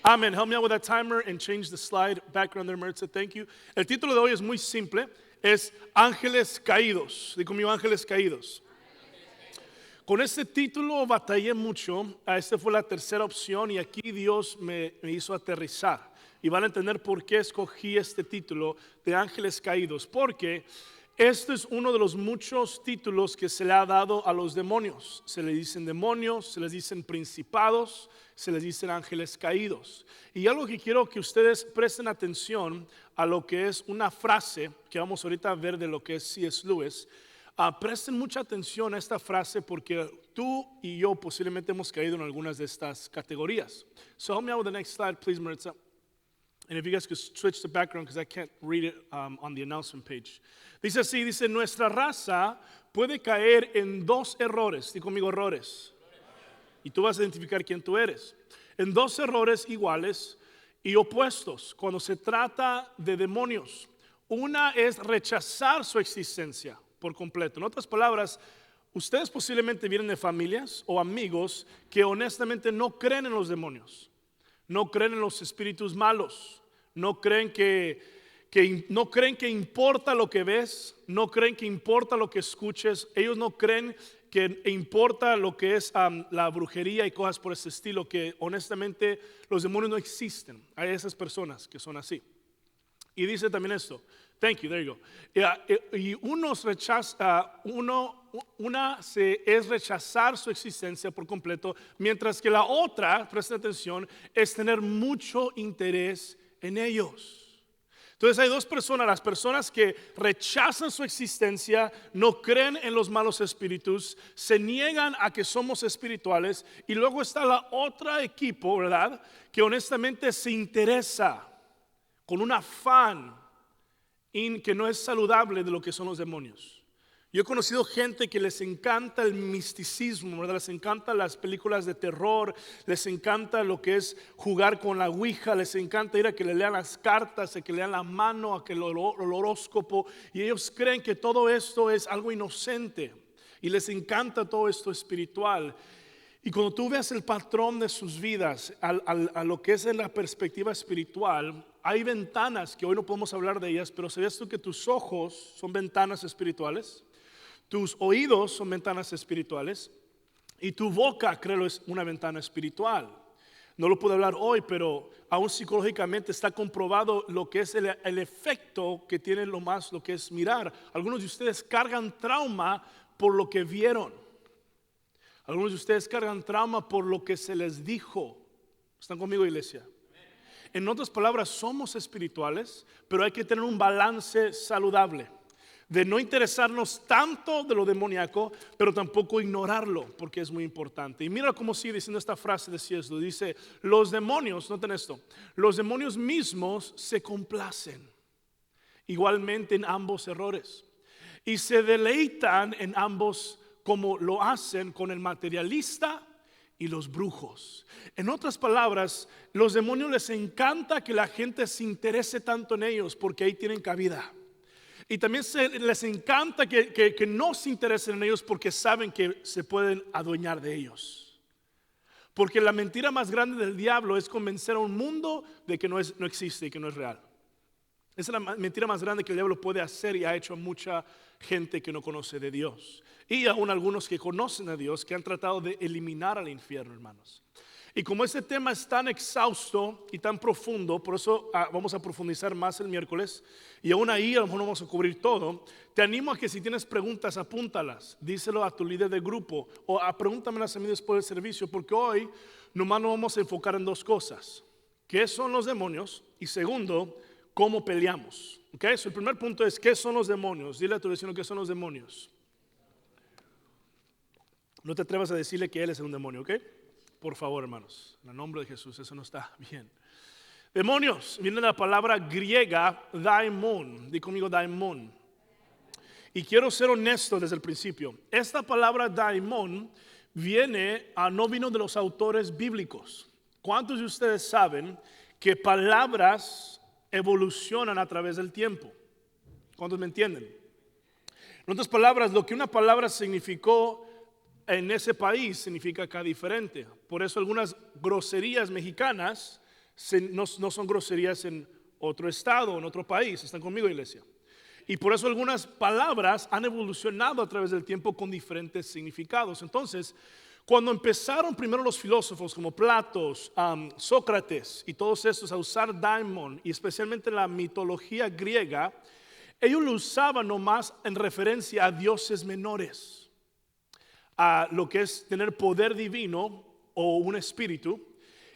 Amen. Help me out with that timer and change the slide background there, Maritza. Thank you. El título de hoy es muy simple. Es Ángeles Caídos. Digo conmigo, Ángeles Caídos. Con este título batallé mucho. Esta fue la tercera opción y aquí Dios me hizo aterrizar. Y van a entender por qué escogí este título de Ángeles Caídos. Porque este es uno de los muchos títulos que se le ha dado a los demonios. Se les dicen demonios, se les dicen principados, se les dicen ángeles caídos. Y algo que quiero que ustedes presten atención a lo que es una frase que vamos ahorita a ver de lo que es C.S. Lewis. Presten mucha atención a esta frase porque tú y yo posiblemente hemos caído en algunas de estas categorías. So help me out with the next slide, please, Maritza. And if you guys could switch the background because I can't read it on the announcement page. Dice así, dice, nuestra raza puede caer en dos errores. Di conmigo, errores. Y tú vas a identificar quién tú eres. En dos errores iguales y opuestos cuando se trata de demonios. Una es rechazar su existencia por completo. En otras palabras, ustedes posiblemente vienen de familias o amigos que honestamente no creen en los demonios. No creen en los espíritus malos. No creen que importa lo que ves. No creen que importa lo que escuches. Ellos no creen que importa lo que es la brujería y cosas por ese estilo, que honestamente los demonios no existen. Hay esas personas que son así. Y dice también esto. Thank you, there you go. Y es rechazar su existencia por completo, mientras que la otra, presten atención, es tener mucho interés en ellos. Entonces hay dos personas, las personas que rechazan su existencia, no creen en los malos espíritus, se niegan a que somos espirituales, y luego está la otra equipo, ¿verdad? Que honestamente se interesa con un afán que no es saludable de lo que son los demonios. Yo he conocido gente que les encanta el misticismo, ¿verdad? Les encantan las películas de terror, les encanta lo que es jugar con la ouija, les encanta ir a que le lean las cartas, a que le lean la mano, a que el horóscopo, y ellos creen que todo esto es algo inocente y les encanta todo esto espiritual. Y cuando tú ves el patrón de sus vidas a lo que es en la perspectiva espiritual, hay ventanas que hoy no podemos hablar de ellas, pero ¿sabías tú que tus ojos son ventanas espirituales? Tus oídos son ventanas espirituales y tu boca, créelo, es una ventana espiritual. No lo puedo hablar hoy, pero aún psicológicamente está comprobado lo que es el efecto que tiene lo que es mirar. Algunos de ustedes cargan trauma por lo que vieron. Algunos de ustedes cargan trauma por lo que se les dijo. ¿Están conmigo, iglesia? En otras palabras, somos espirituales, pero hay que tener un balance saludable. De no interesarnos tanto de lo demoníaco, pero tampoco ignorarlo, porque es muy importante. Y mira cómo sigue diciendo esta frase de C.S. Lewis. Dice, los demonios, noten esto, los demonios mismos se complacen igualmente en ambos errores. Y se deleitan en ambos como lo hacen con el materialista y los brujos. En otras palabras, los demonios les encanta que la gente se interese tanto en ellos porque ahí tienen cabida. Y también les encanta que no se interesen en ellos porque saben que se pueden adueñar de ellos. Porque la mentira más grande del diablo es convencer a un mundo de que no existe y que no es real. Esa es la mentira más grande que el diablo puede hacer y ha hecho a mucha gente que no conoce de Dios. Y aún algunos que conocen a Dios que han tratado de eliminar al infierno, hermanos. Y como este tema es tan exhausto y tan profundo, por eso vamos a profundizar más el miércoles. Y aún ahí a lo mejor no vamos a cubrir todo. Te animo a que si tienes preguntas, apúntalas. Díselo a tu líder de grupo o pregúntamelas a mí después del servicio. Porque hoy nomás nos vamos a enfocar en dos cosas. ¿Qué son los demonios? Y segundo, ¿cómo peleamos? Okay, so el primer punto es, ¿qué son los demonios? Dile a tu vecino, ¿qué son los demonios? No te atrevas a decirle que él es un demonio, ¿ok? Por favor, hermanos, en el nombre de Jesús, eso no está bien. Demonios, viene de la palabra griega daimon. Di conmigo daimon. Y quiero ser honesto desde el principio. Esta palabra daimon no vino de los autores bíblicos. ¿Cuántos de ustedes saben que palabras evolucionan a través del tiempo? ¿Cuántos me entienden? En otras palabras, lo que una palabra significó en ese país significa acá diferente. Por eso algunas groserías mexicanas no son groserías en otro estado, en otro país. ¿Están conmigo, iglesia? Y por eso algunas palabras han evolucionado a través del tiempo con diferentes significados. Entonces, cuando empezaron primero los filósofos como Platos, Sócrates y todos estos a usar daimon, y especialmente en la mitología griega, ellos lo usaban nomás en referencia a dioses menores, a lo que es tener poder divino o un espíritu.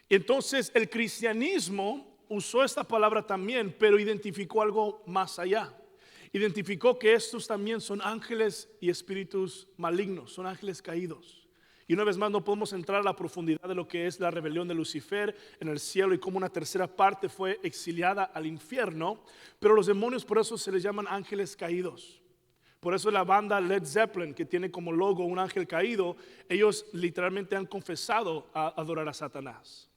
Entonces el cristianismo usó esta palabra también, pero identificó algo más allá. Identificó que estos también son ángeles y espíritus malignos, son ángeles caídos. Y una vez más no podemos entrar a la profundidad de lo que es la rebelión de Lucifer en el cielo y cómo una tercera parte fue exiliada al infierno. Pero los demonios por eso se les llaman ángeles caídos. Por eso la banda Led Zeppelin, que tiene como logo un ángel caído, ellos literalmente han confesado a adorar a Satanás.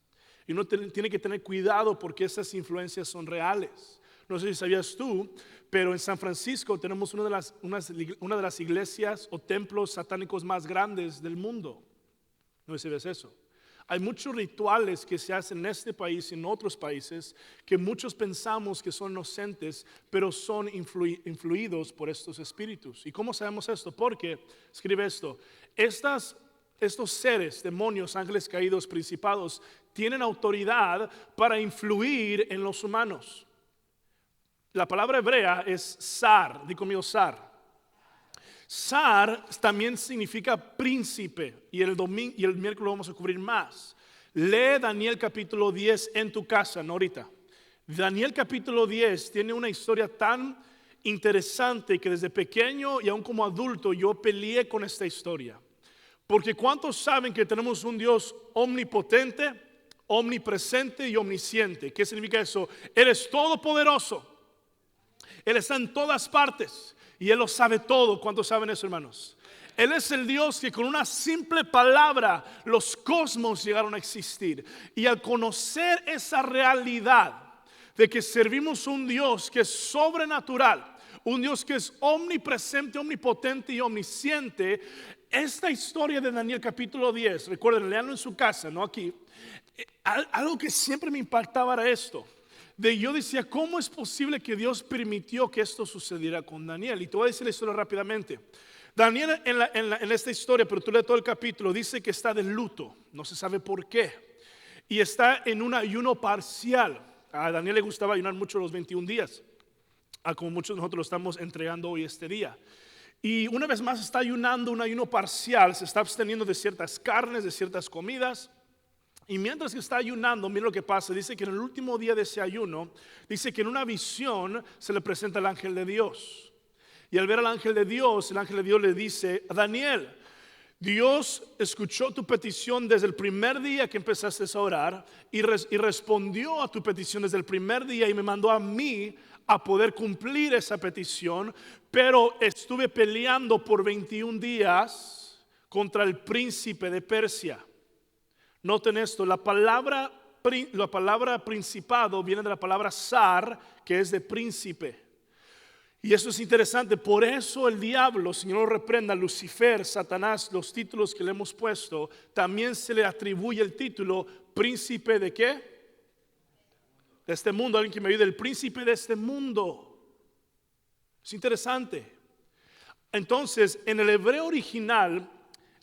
Y uno tiene que tener cuidado porque esas influencias son reales. No sé si sabías tú, pero en San Francisco tenemos una de las iglesias o templos satánicos más grandes del mundo. No sé si ves eso. Hay muchos rituales que se hacen en este país y en otros países que muchos pensamos que son inocentes, pero son influidos por estos espíritus. ¿Y cómo sabemos esto? Porque, escribe esto, estos seres, demonios, ángeles caídos, principados, tienen autoridad para influir en los humanos. La palabra hebrea es zar, di conmigo zar. Zar también significa príncipe y el miércoles lo vamos a cubrir más. Lee Daniel capítulo 10 en tu casa, no ahorita. Daniel capítulo 10 tiene una historia tan interesante que desde pequeño y aún como adulto yo peleé con esta historia. Porque ¿cuántos saben que tenemos un Dios omnipotente, omnipresente y omnisciente? ¿Qué significa eso? Él es todopoderoso. Él está en todas partes y Él lo sabe todo. ¿Cuántos saben eso, hermanos? Él es el Dios que con una simple palabra los cosmos llegaron a existir. Y al conocer esa realidad de que servimos un Dios que es sobrenatural, un Dios que es omnipresente, omnipotente y omnisciente, esta historia de Daniel capítulo 10, recuerden, leanlo en su casa, no aquí. Algo que siempre me impactaba era esto. Yo decía, ¿cómo es posible que Dios permitió que esto sucediera con Daniel? Y te voy a decir la historia rápidamente. Daniel en esta historia, pero tú lees todo el capítulo, dice que está de luto, no se sabe por qué. Y está en un ayuno parcial. A Daniel le gustaba ayunar mucho los 21 días, como muchos de nosotros lo estamos entregando hoy este día. Y una vez más está ayunando un ayuno parcial, se está absteniendo de ciertas carnes, de ciertas comidas. Y mientras que está ayunando, mira lo que pasa. Dice que en el último día de ese ayuno, dice que en una visión se le presenta el ángel de Dios. Y al ver al ángel de Dios, el ángel de Dios le dice a Daniel, Dios escuchó tu petición desde el primer día que empezaste a orar y respondió a tu petición desde el primer día y me mandó a mí a poder cumplir esa petición, pero estuve peleando por 21 días contra el príncipe de Persia. Noten esto, la palabra principado viene de la palabra zar, que es de príncipe. Y eso es interesante, por eso el diablo, Señor lo reprenda, Lucifer, Satanás, los títulos que le hemos puesto, también se le atribuye el título príncipe de ¿qué? De este mundo, alguien que me ayude, el príncipe de este mundo. Es interesante. Entonces, en el hebreo original,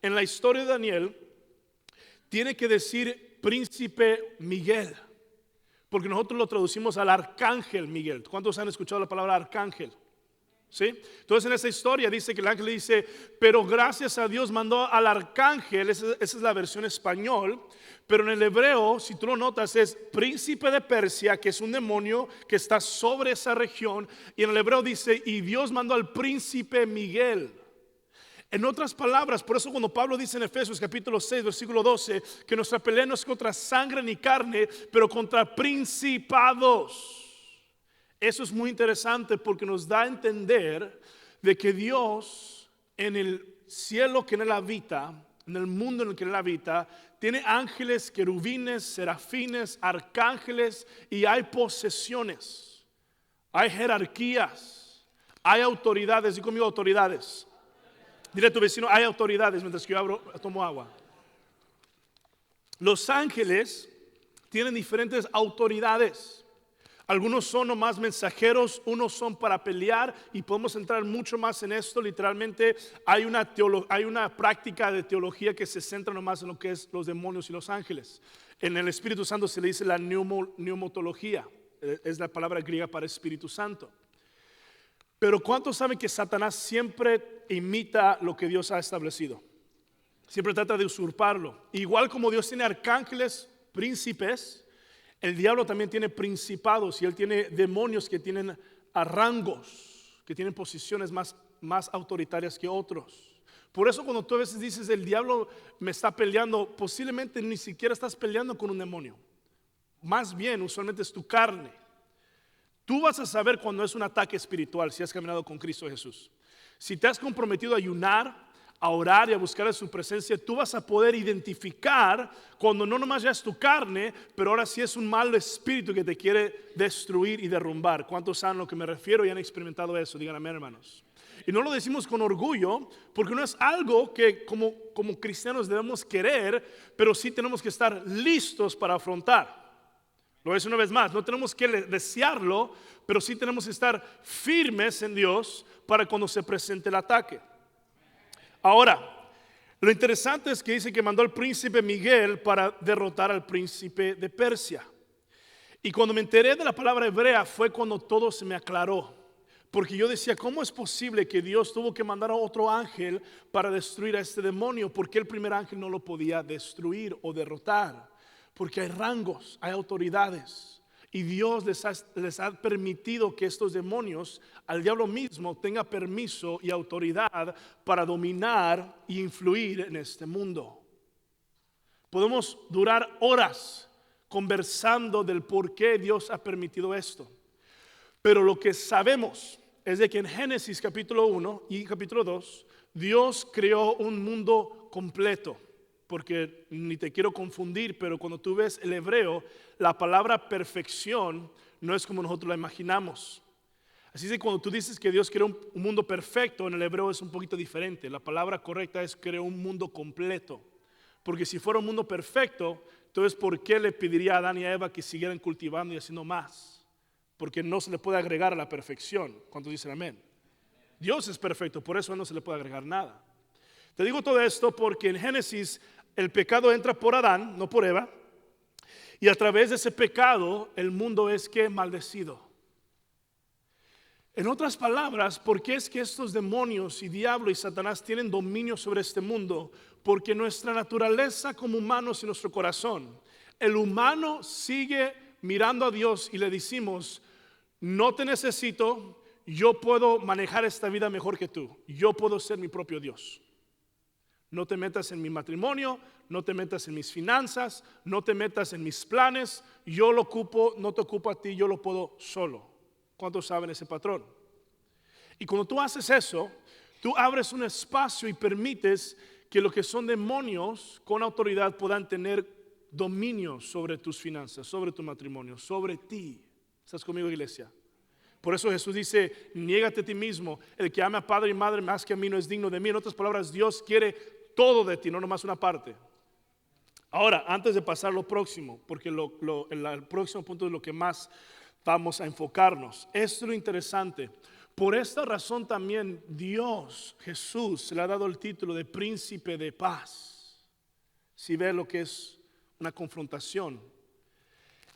en la historia de Daniel, tiene que decir príncipe Miguel, porque nosotros lo traducimos al arcángel Miguel. ¿Cuántos han escuchado la palabra arcángel? ¿Sí? Entonces en esa historia dice que el ángel dice, pero gracias a Dios mandó al arcángel, esa es la versión español, pero en el hebreo, si tú lo notas, es príncipe de Persia, que es un demonio que está sobre esa región, y en el hebreo dice, y Dios mandó al príncipe Miguel. En otras palabras, por eso cuando Pablo dice en Efesios capítulo 6, versículo 12, que nuestra pelea no es contra sangre ni carne, pero contra principados. Eso es muy interesante porque nos da a entender de que Dios en el cielo que en él habita, en el mundo en el que él habita, tiene ángeles, querubines, serafines, arcángeles y hay posesiones, hay jerarquías, hay autoridades. Digo conmigo autoridades. Dile a tu vecino, hay autoridades mientras que yo tomo agua. Los ángeles tienen diferentes autoridades. Algunos son nomás mensajeros, unos son para pelear, y podemos entrar mucho más en esto. Literalmente hay una práctica de teología que se centra nomás en lo que es los demonios y los ángeles. En el Espíritu Santo se le dice la pneumatología, es la palabra griega para Espíritu Santo. Pero ¿cuántos saben que Satanás siempre imita lo que Dios ha establecido? Siempre trata de usurparlo. Igual como Dios tiene arcángeles, príncipes, el diablo también tiene principados y él tiene demonios que tienen rangos, que tienen posiciones más autoritarias que otros. Por eso cuando tú a veces dices el diablo me está peleando, posiblemente ni siquiera estás peleando con un demonio. Más bien, usualmente es tu carne. Tú vas a saber cuando es un ataque espiritual si has caminado con Cristo Jesús. Si te has comprometido a ayunar, a orar y a buscar a su presencia, tú vas a poder identificar cuando no nomás ya es tu carne, pero ahora sí es un mal espíritu que te quiere destruir y derrumbar. ¿Cuántos saben a lo que me refiero y han experimentado eso? Digan amén, hermanos. Y no lo decimos con orgullo, porque no es algo que como cristianos debemos querer, pero sí tenemos que estar listos para afrontar. Lo voy a decir una vez más, no tenemos que desearlo, pero sí tenemos que estar firmes en Dios para cuando se presente el ataque. Ahora, lo interesante es que dice que mandó al príncipe Miguel para derrotar al príncipe de Persia. Y cuando me enteré de la palabra hebrea fue cuando todo se me aclaró. Porque yo decía, ¿cómo es posible que Dios tuvo que mandar a otro ángel para destruir a este demonio? ¿Por qué el primer ángel no lo podía destruir o derrotar? Porque hay rangos, hay autoridades. Y Dios les ha permitido que estos demonios, al diablo mismo, tenga permiso y autoridad para dominar e influir en este mundo. Podemos durar horas conversando del por qué Dios ha permitido esto. Pero lo que sabemos es de que en Génesis capítulo 1 y capítulo 2, Dios creó un mundo completo. Porque ni te quiero confundir, pero cuando tú ves el hebreo, la palabra perfección no es como nosotros la imaginamos. Así que cuando tú dices que Dios creó un mundo perfecto, en el hebreo es un poquito diferente. La palabra correcta es creó un mundo completo. Porque si fuera un mundo perfecto, entonces ¿por qué le pediría a Adán y a Eva que siguieran cultivando y haciendo más? Porque no se le puede agregar a la perfección. ¿Cuántos dicen amén? Dios es perfecto, por eso no se le puede agregar nada. Te digo todo esto porque en Génesis el pecado entra por Adán, no por Eva, y a través de ese pecado el mundo es que maldecido. En otras palabras, ¿por qué es que estos demonios y diablo y Satanás tienen dominio sobre este mundo? Porque nuestra naturaleza como humanos y nuestro corazón, el humano sigue mirando a Dios y le decimos, no te necesito, yo puedo manejar esta vida mejor que tú, yo puedo ser mi propio Dios. No te metas en mi matrimonio, no te metas en mis finanzas, no te metas en mis planes, yo lo ocupo, no te ocupo a ti, yo lo puedo solo. ¿Cuántos saben ese patrón? Y cuando tú haces eso, tú abres un espacio y permites que lo que son demonios con autoridad puedan tener dominio sobre tus finanzas, sobre tu matrimonio, sobre ti. ¿Estás conmigo, iglesia? Por eso Jesús dice, niégate a ti mismo, el que ame a padre y madre más que a mí no es digno de mí. En otras palabras, Dios quiere todo de ti, no nomás una parte. Ahora, antes de pasar a lo próximo, porque el próximo punto es lo que más vamos a enfocarnos. Esto es lo interesante. Por esta razón también Dios, Jesús, se le ha dado el título de príncipe de paz. Si ve lo que es una confrontación.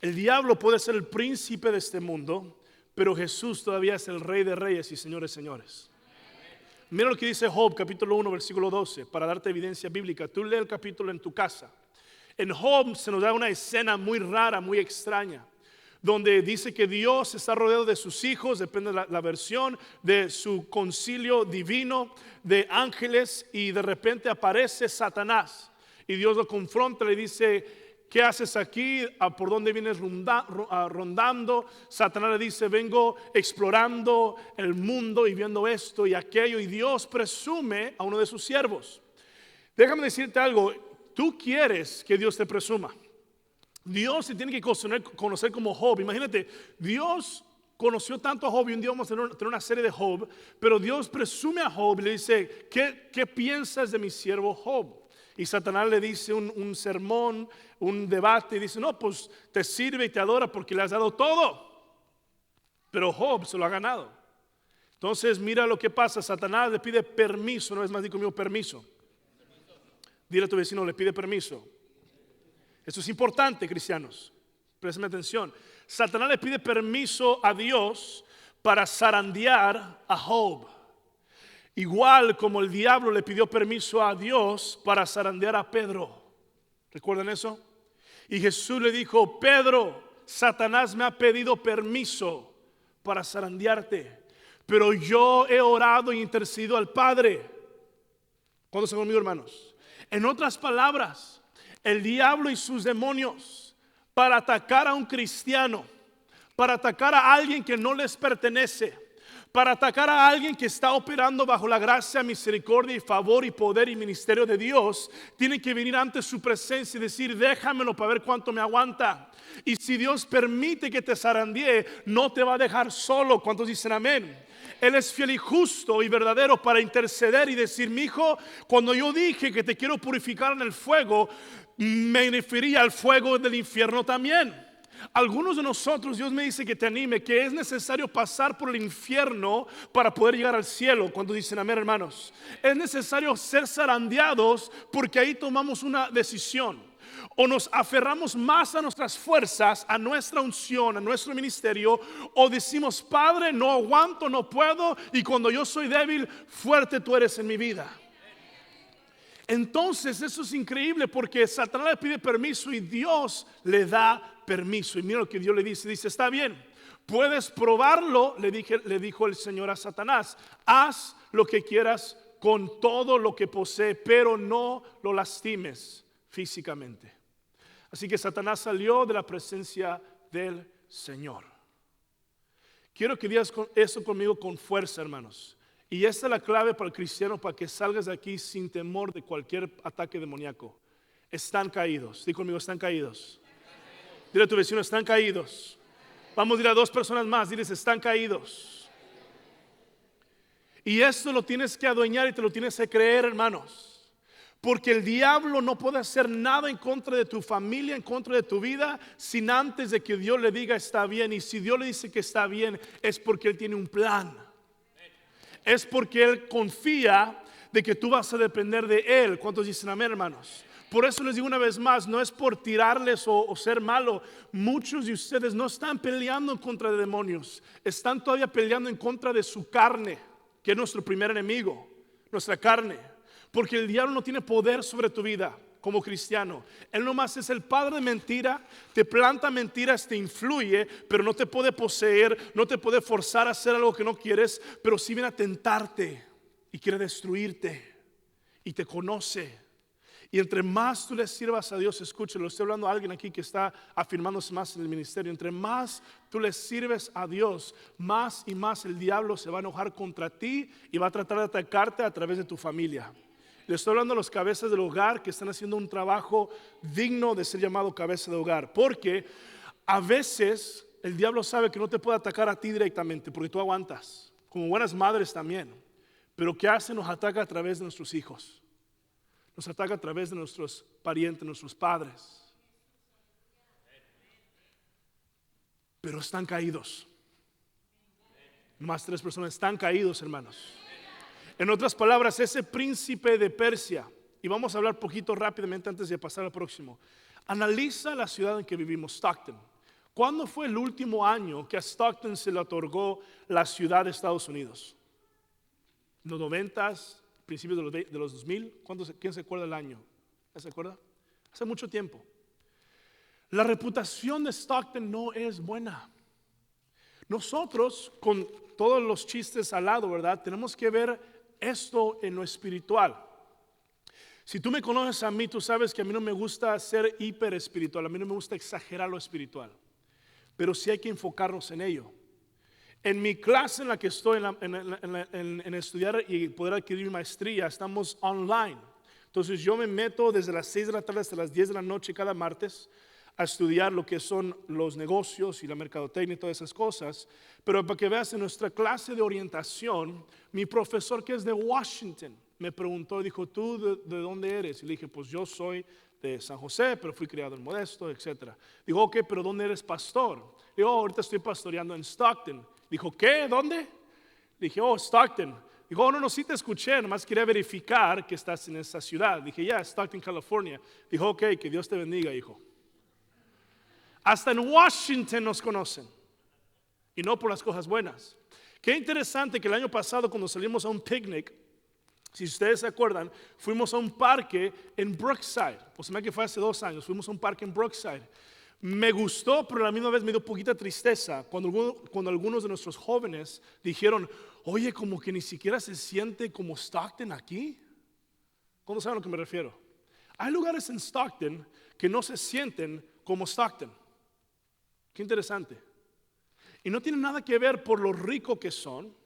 El diablo puede ser el príncipe de este mundo, pero Jesús todavía es el rey de reyes y señores, señores. Mira lo que dice Job, capítulo 1, versículo 12, para darte evidencia bíblica. Tú lee el capítulo en tu casa. En Job se nos da una escena muy rara, muy extraña, donde dice que Dios está rodeado de sus hijos, depende de la versión, de su concilio divino, de ángeles, y de repente aparece Satanás. Y Dios lo confronta, le dice, ¿qué haces aquí? ¿Por dónde vienes rondando? Satanás le dice, vengo explorando el mundo y viendo esto y aquello. Y Dios presume a uno de sus siervos. Déjame decirte algo, tú quieres que Dios te presuma. Dios se tiene que conocer como Job. Imagínate, Dios conoció tanto a Job y un día vamos a tener una serie de Job, pero Dios presume a Job y le dice, ¿qué piensas de mi siervo Job? y Satanás le dice un sermón, un debate, y dice, no, pues te sirve y te adora porque le has dado todo. Pero Job se lo ha ganado. Entonces mira lo que pasa, Satanás le pide permiso, no es más, di conmigo permiso. Dile a tu vecino, le pide permiso. Esto es importante, cristianos, préstame atención. Satanás le pide permiso a Dios para zarandear a Job. Igual como el diablo le pidió permiso a Dios para zarandear a Pedro. ¿Recuerdan eso? Y Jesús le dijo, Pedro, Satanás me ha pedido permiso para zarandearte, pero yo he orado e intercedido al Padre. ¿Cuántos están conmigo, hermanos? En otras palabras, el diablo y sus demonios, para atacar a un cristiano, para atacar a alguien que no les pertenece, para atacar a alguien que está operando bajo la gracia, misericordia y favor y poder y ministerio de Dios, tienen que venir ante su presencia y decir, déjamelo para ver cuánto me aguanta. Y si Dios permite que te zarandee, no te va a dejar solo. ¿Cuántos dicen amén? Él es fiel y justo y verdadero para interceder y decir, mi hijo, cuando yo dije que te quiero purificar en el fuego, me refería al fuego del infierno también. Algunos de nosotros, Dios me dice que te anime, que es necesario pasar por el infierno para poder llegar al cielo. Cuando dicen amén, hermanos, es necesario ser zarandeados porque ahí tomamos una decisión. O nos aferramos más a nuestras fuerzas, a nuestra unción, a nuestro ministerio, o decimos, Padre, no aguanto, no puedo, y cuando yo soy débil, fuerte tú eres en mi vida. Entonces eso es increíble porque Satanás le pide permiso y Dios le da permiso. Y mira lo que Dios le dice, está bien, puedes probarlo, le dijo el Señor a Satanás, haz lo que quieras con todo lo que posee, pero no lo lastimes físicamente. Así que Satanás salió de la presencia del Señor. Quiero que digas eso conmigo con fuerza, hermanos. Y esta es la clave para el cristiano, para que salgas de aquí sin temor de cualquier ataque demoníaco. Están caídos. Dí conmigo, están caídos. Dile a tu vecino, están caídos. Vamos a ir a 2 personas más, diles, están caídos. Y esto lo tienes que adueñar y te lo tienes que creer, hermanos. Porque el diablo no puede hacer nada en contra de tu familia, en contra de tu vida, sin antes de que Dios le diga está bien. Y si Dios le dice que está bien, es porque Él tiene un plan. Es porque Él confía de que tú vas a depender de Él. ¿Cuántos dicen amén, hermanos? Por eso les digo una vez más, no es por tirarles o ser malo. Muchos de ustedes no están peleando en contra de demonios. Están todavía peleando en contra de su carne, que es nuestro primer enemigo, nuestra carne. Porque el diablo no tiene poder sobre tu vida como cristiano. Él nomás es el padre de mentira, te planta mentiras, te influye, pero no te puede poseer, no te puede forzar a hacer algo que no quieres, pero sí viene a tentarte y quiere destruirte y te conoce. Y entre más tú le sirvas a Dios, escúchalo, estoy hablando a alguien aquí que está afirmándose más en el ministerio. Entre más tú le sirves a Dios, más y más el diablo se va a enojar contra ti y va a tratar de atacarte a través de tu familia. Le estoy hablando a los cabezas del hogar que están haciendo un trabajo digno de ser llamado cabeza de hogar. Porque a veces el diablo sabe que no te puede atacar a ti directamente porque tú aguantas. Como buenas madres también. Pero ¿qué hace? Nos ataca a través de nuestros hijos. Nos ataca a través de nuestros parientes, nuestros padres. Pero están caídos. Más 3 personas están caídos, hermanos. En otras palabras, ese príncipe de Persia, y vamos a hablar poquito rápidamente antes de pasar al próximo. Analiza la ciudad en que vivimos, Stockton. ¿Cuándo fue el último año que a Stockton se le otorgó la ciudad de Estados Unidos? ¿En los 90s, principios de los 2000? ¿Quién se acuerda del año? ¿Se acuerda? Hace mucho tiempo. La reputación de Stockton no es buena. Nosotros, con todos los chistes al lado, ¿verdad? Tenemos que ver esto en lo espiritual. Si tú me conoces a mí, tú sabes que a mí no me gusta ser hiper espiritual, a mí no me gusta exagerar lo espiritual, pero sí hay que enfocarnos en ello. En mi clase en la que estoy, en estudiar y poder adquirir mi maestría, estamos online. Entonces yo me meto desde las 6 de la tarde hasta las 10 de la noche cada martes a estudiar lo que son los negocios y la mercadotecnia y todas esas cosas. Pero para que veas, en nuestra clase de orientación, mi profesor, que es de Washington, me preguntó, dijo, ¿tú de dónde eres? Y le dije, pues yo soy de San José, pero fui criado en Modesto, etc. Dijo, ok, pero ¿dónde eres pastor? Dijo, ahorita estoy pastoreando en Stockton. Dijo, ¿qué? ¿Dónde? Dije, Stockton. Dijo, no, sí te escuché, nomás quería verificar que estás en esa ciudad. Dije, ya, Stockton, California. Dijo, ok, que Dios te bendiga, hijo. Hasta en Washington nos conocen, y no por las cosas buenas. Qué interesante que el año pasado cuando salimos a un picnic, si ustedes se acuerdan, fuimos a un parque en Brookside, o sea que fue hace 2 años, fuimos a un parque en Brookside. Me gustó, pero a la misma vez me dio poquita tristeza cuando algunos de nuestros jóvenes dijeron, oye, como que ni siquiera se siente como Stockton aquí. ¿Cómo saben a lo que me refiero? Hay lugares en Stockton que no se sienten como Stockton. Qué interesante. Y no tiene nada que ver por lo rico que son,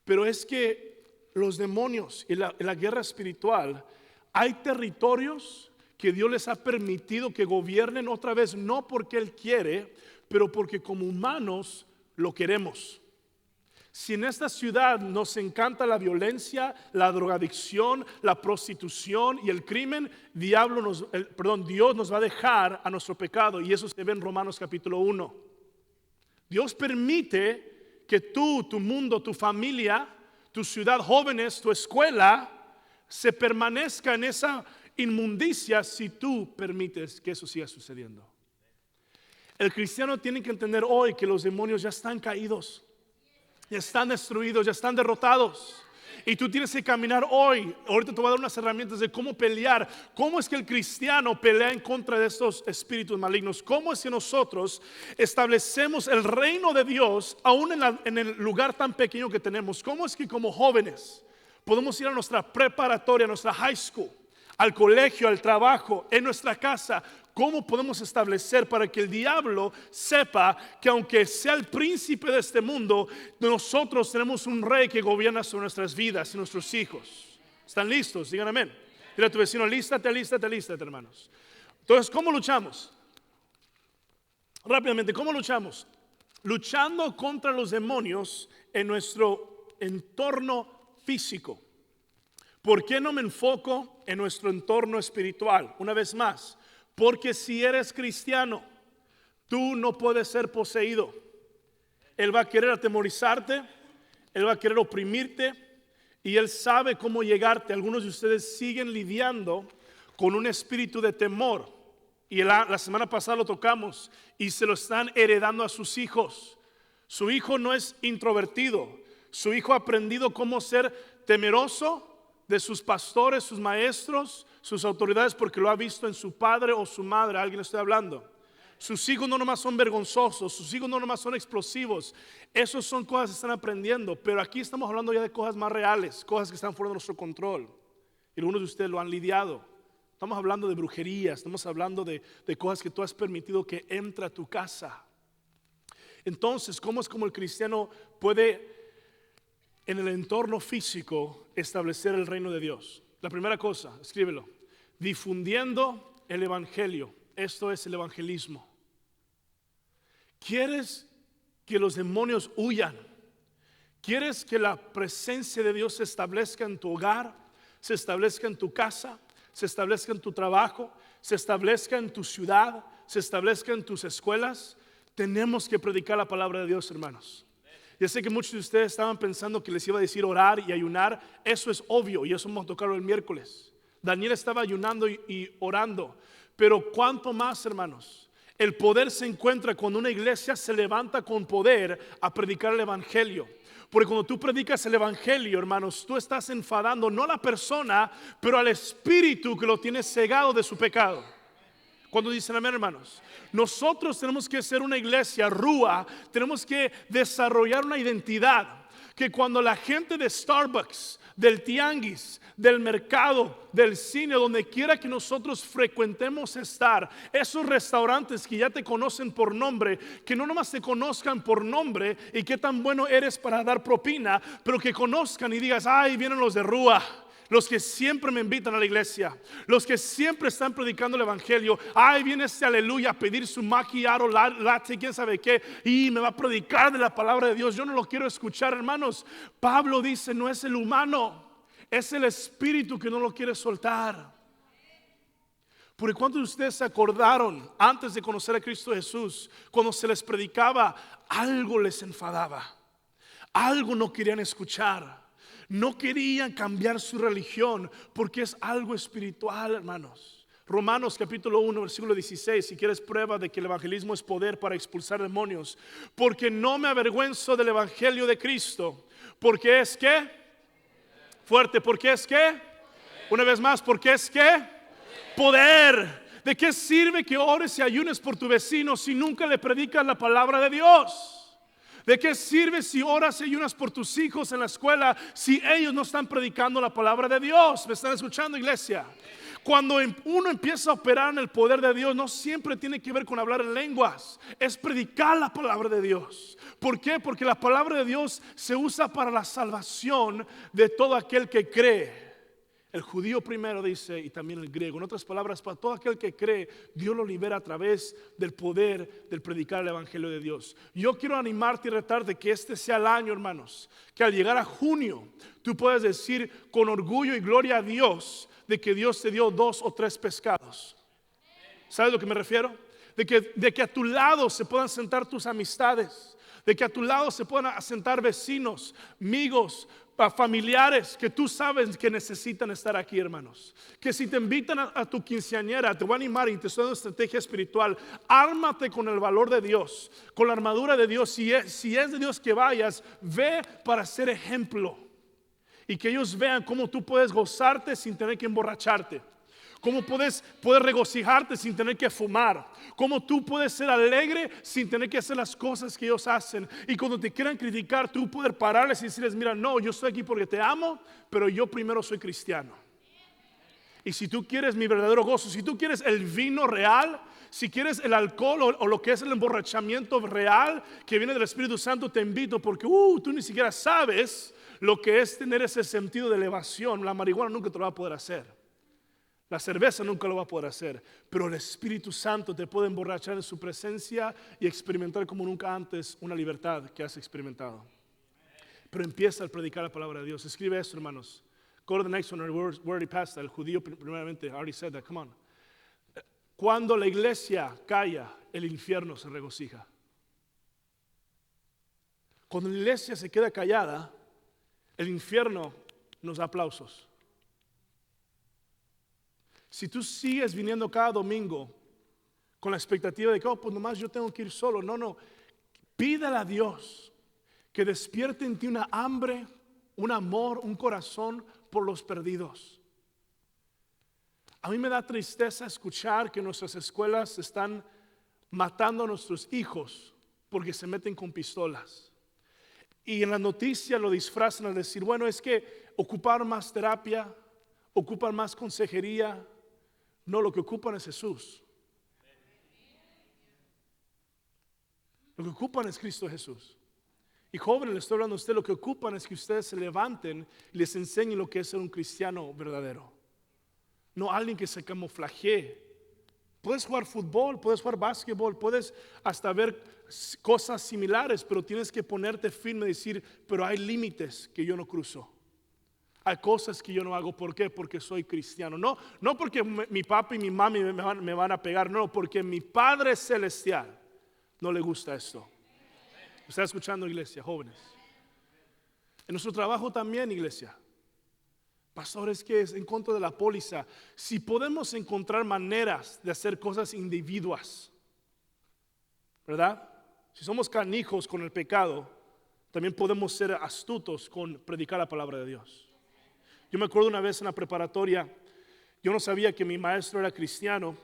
pero es que los demonios y la guerra espiritual, hay territorios que Dios les ha permitido que gobiernen otra vez, no porque Él quiere, pero porque como humanos lo queremos. Si en esta ciudad nos encanta la violencia, la drogadicción, la prostitución y el crimen, Dios nos va a dejar a nuestro pecado, y eso se ve en Romanos capítulo 1. Dios permite que tú, tu mundo, tu familia, tu ciudad, jóvenes, tu escuela, se permanezca en esa inmundicia si tú permites que eso siga sucediendo. El cristiano tiene que entender hoy que los demonios ya están caídos, ya están destruidos, ya están derrotados. Y tú tienes que caminar hoy. Ahorita te voy a dar unas herramientas de cómo pelear. ¿Cómo es que el cristiano pelea en contra de estos espíritus malignos? ¿Cómo es que nosotros establecemos el reino de Dios aún en el lugar tan pequeño que tenemos? ¿Cómo es que como jóvenes podemos ir a nuestra preparatoria, a nuestra high school, al colegio, al trabajo, en nuestra casa? ¿Cómo podemos establecer para que el diablo sepa que aunque sea el príncipe de este mundo, nosotros tenemos un rey que gobierna sobre nuestras vidas y nuestros hijos? ¿Están listos? Digan amén. Dile a tu vecino, lístate, hermanos. Entonces, ¿cómo luchamos? Rápidamente, ¿cómo luchamos? Luchando contra los demonios en nuestro entorno físico. ¿Por qué no me enfoco en nuestro entorno espiritual? Una vez más, porque si eres cristiano, tú no puedes ser poseído. Él va a querer atemorizarte, Él va a querer oprimirte, y Él sabe cómo llegarte. Algunos de ustedes siguen lidiando con un espíritu de temor, y la semana pasada lo tocamos, y se lo están heredando a sus hijos. Su hijo no es introvertido, su hijo ha aprendido cómo ser temeroso de sus pastores, sus maestros, sus autoridades, porque lo ha visto en su padre o su madre. ¿A alguien le estoy hablando? Sus hijos no nomás son vergonzosos, sus hijos no nomás son explosivos. Esas son cosas que están aprendiendo, pero aquí estamos hablando ya de cosas más reales, cosas que están fuera de nuestro control, y algunos de ustedes lo han lidiado. Estamos hablando de brujería, estamos hablando de cosas que tú has permitido que entre a tu casa. Entonces, ¿cómo es como el cristiano puede en el entorno físico establecer el reino de Dios? La primera cosa, escríbelo: difundiendo el evangelio. Esto es el evangelismo. ¿Quieres que los demonios huyan? ¿Quieres que la presencia de Dios se establezca en tu hogar, se establezca en tu casa, se establezca en tu trabajo, se establezca en tu ciudad, se establezca en tus escuelas? Tenemos que predicar la palabra de Dios, hermanos. Ya sé que muchos de ustedes estaban pensando que les iba a decir orar y ayunar. Eso es obvio, y eso vamos a tocarlo el miércoles. Daniel estaba ayunando y orando. Pero cuánto más, hermanos, el poder se encuentra cuando una iglesia se levanta con poder a predicar el evangelio. Porque cuando tú predicas el evangelio, hermanos, tú estás enfadando no a la persona, pero al espíritu que lo tiene cegado de su pecado. Cuando dicen amén, hermanos, nosotros tenemos que ser una iglesia rúa, tenemos que desarrollar una identidad que cuando la gente de Starbucks, del tianguis, del mercado, del cine, donde quiera que nosotros frecuentemos estar, esos restaurantes que ya te conocen por nombre, que no nomás te conozcan por nombre y qué tan bueno eres para dar propina, pero que conozcan y digas, ay, vienen los de Rúa, los que siempre me invitan a la iglesia, los que siempre están predicando el evangelio. Ay, viene este aleluya a pedir su macchiato, latte, quién sabe qué, y me va a predicar de la palabra de Dios. Yo no lo quiero escuchar, hermanos. Pablo dice, no es el humano Es el espíritu que no lo quiere soltar. Porque ¿cuántos de ustedes se acordaron antes de conocer a Cristo Jesús, cuando se les predicaba, algo les enfadaba? Algo no querían escuchar. No querían cambiar su religión porque es algo espiritual, hermanos. Romanos capítulo 1, versículo 16, si quieres prueba de que el evangelismo es poder para expulsar demonios. Porque no me avergüenzo del evangelio de Cristo. Porque es que, fuerte, porque es que, una vez más, porque es que, poder. ¿De qué sirve que ores y ayunes por tu vecino si nunca le predicas la palabra de Dios? ¿De qué sirve si oras y ayunas por tus hijos en la escuela si ellos no están predicando la palabra de Dios? ¿Me están escuchando, iglesia? Cuando uno empieza a operar en el poder de Dios, no siempre tiene que ver con hablar en lenguas, es predicar la palabra de Dios. ¿Por qué? Porque la palabra de Dios se usa para la salvación de todo aquel que cree. El judío primero dice, y también el griego. En otras palabras, para todo aquel que cree, Dios lo libera a través del poder del predicar el evangelio de Dios. Yo quiero animarte y retarte que este sea el año, hermanos, que al llegar a junio, tú puedas decir con orgullo y gloria a Dios de que Dios te dio 2 o 3 pescados. ¿Sabes a lo que me refiero? De que a tu lado se puedan sentar tus amistades, de que a tu lado se puedan sentar vecinos, amigos, familiares que tú sabes que necesitan estar aquí, hermanos. Que si te invitan a tu quinceañera, te voy a animar y te estoy dando estrategia espiritual. Ármate con el valor de Dios, con la armadura de Dios. Si es de Dios que vayas, ve para ser ejemplo. Y que ellos vean cómo tú puedes gozarte sin tener que emborracharte. Cómo puedes regocijarte sin tener que fumar. Cómo tú puedes ser alegre sin tener que hacer las cosas que ellos hacen. Y cuando te quieran criticar, tú poder pararles y decirles, mira, no, yo estoy aquí porque te amo, pero yo primero soy cristiano. Y si tú quieres mi verdadero gozo, si tú quieres el vino real, si quieres el alcohol o lo que es el emborrachamiento real que viene del Espíritu Santo, te invito porque tú ni siquiera sabes lo que es tener ese sentido de elevación. La marihuana nunca te lo va a poder hacer. La cerveza nunca lo va a poder hacer, pero el Espíritu Santo te puede emborrachar en su presencia y experimentar como nunca antes una libertad que has experimentado. Pero empieza a predicar la palabra de Dios. Escribe esto, hermanos. Go to the next one, we already passed that. El judío primeramente, I already said that, come on. Cuando la iglesia calla, el infierno se regocija. Cuando la iglesia se queda callada, el infierno nos da aplausos. Si tú sigues viniendo cada domingo con la expectativa de que, pues nomás yo tengo que ir solo. No. Pídale a Dios que despierte en ti una hambre, un amor, un corazón por los perdidos. A mí me da tristeza escuchar que nuestras escuelas están matando a nuestros hijos porque se meten con pistolas. Y en la noticia lo disfrazan al decir, bueno, es que ocupan más terapia, ocupan más consejería. No, lo que ocupan es Jesús. Lo que ocupan es Cristo Jesús. Y jóvenes, le estoy hablando a usted, lo que ocupan es que ustedes se levanten y les enseñen lo que es ser un cristiano verdadero. No alguien que se camuflajee. Puedes jugar fútbol, puedes jugar básquetbol, puedes hasta ver cosas similares, pero tienes que ponerte firme y decir, pero hay límites que yo no cruzo. Hay cosas que yo no hago. ¿Por qué? Porque soy cristiano. No porque mi papá y mi mami me van a pegar. No, porque mi Padre Celestial no le gusta esto. ¿Está escuchando, iglesia, jóvenes? En nuestro trabajo también, iglesia. Pastores, que es en contra de la póliza. Si podemos encontrar maneras de hacer cosas individuas, ¿verdad? Si somos canijos con el pecado, también podemos ser astutos con predicar la palabra de Dios. Yo me acuerdo una vez en la preparatoria, yo no sabía que mi maestro era cristiano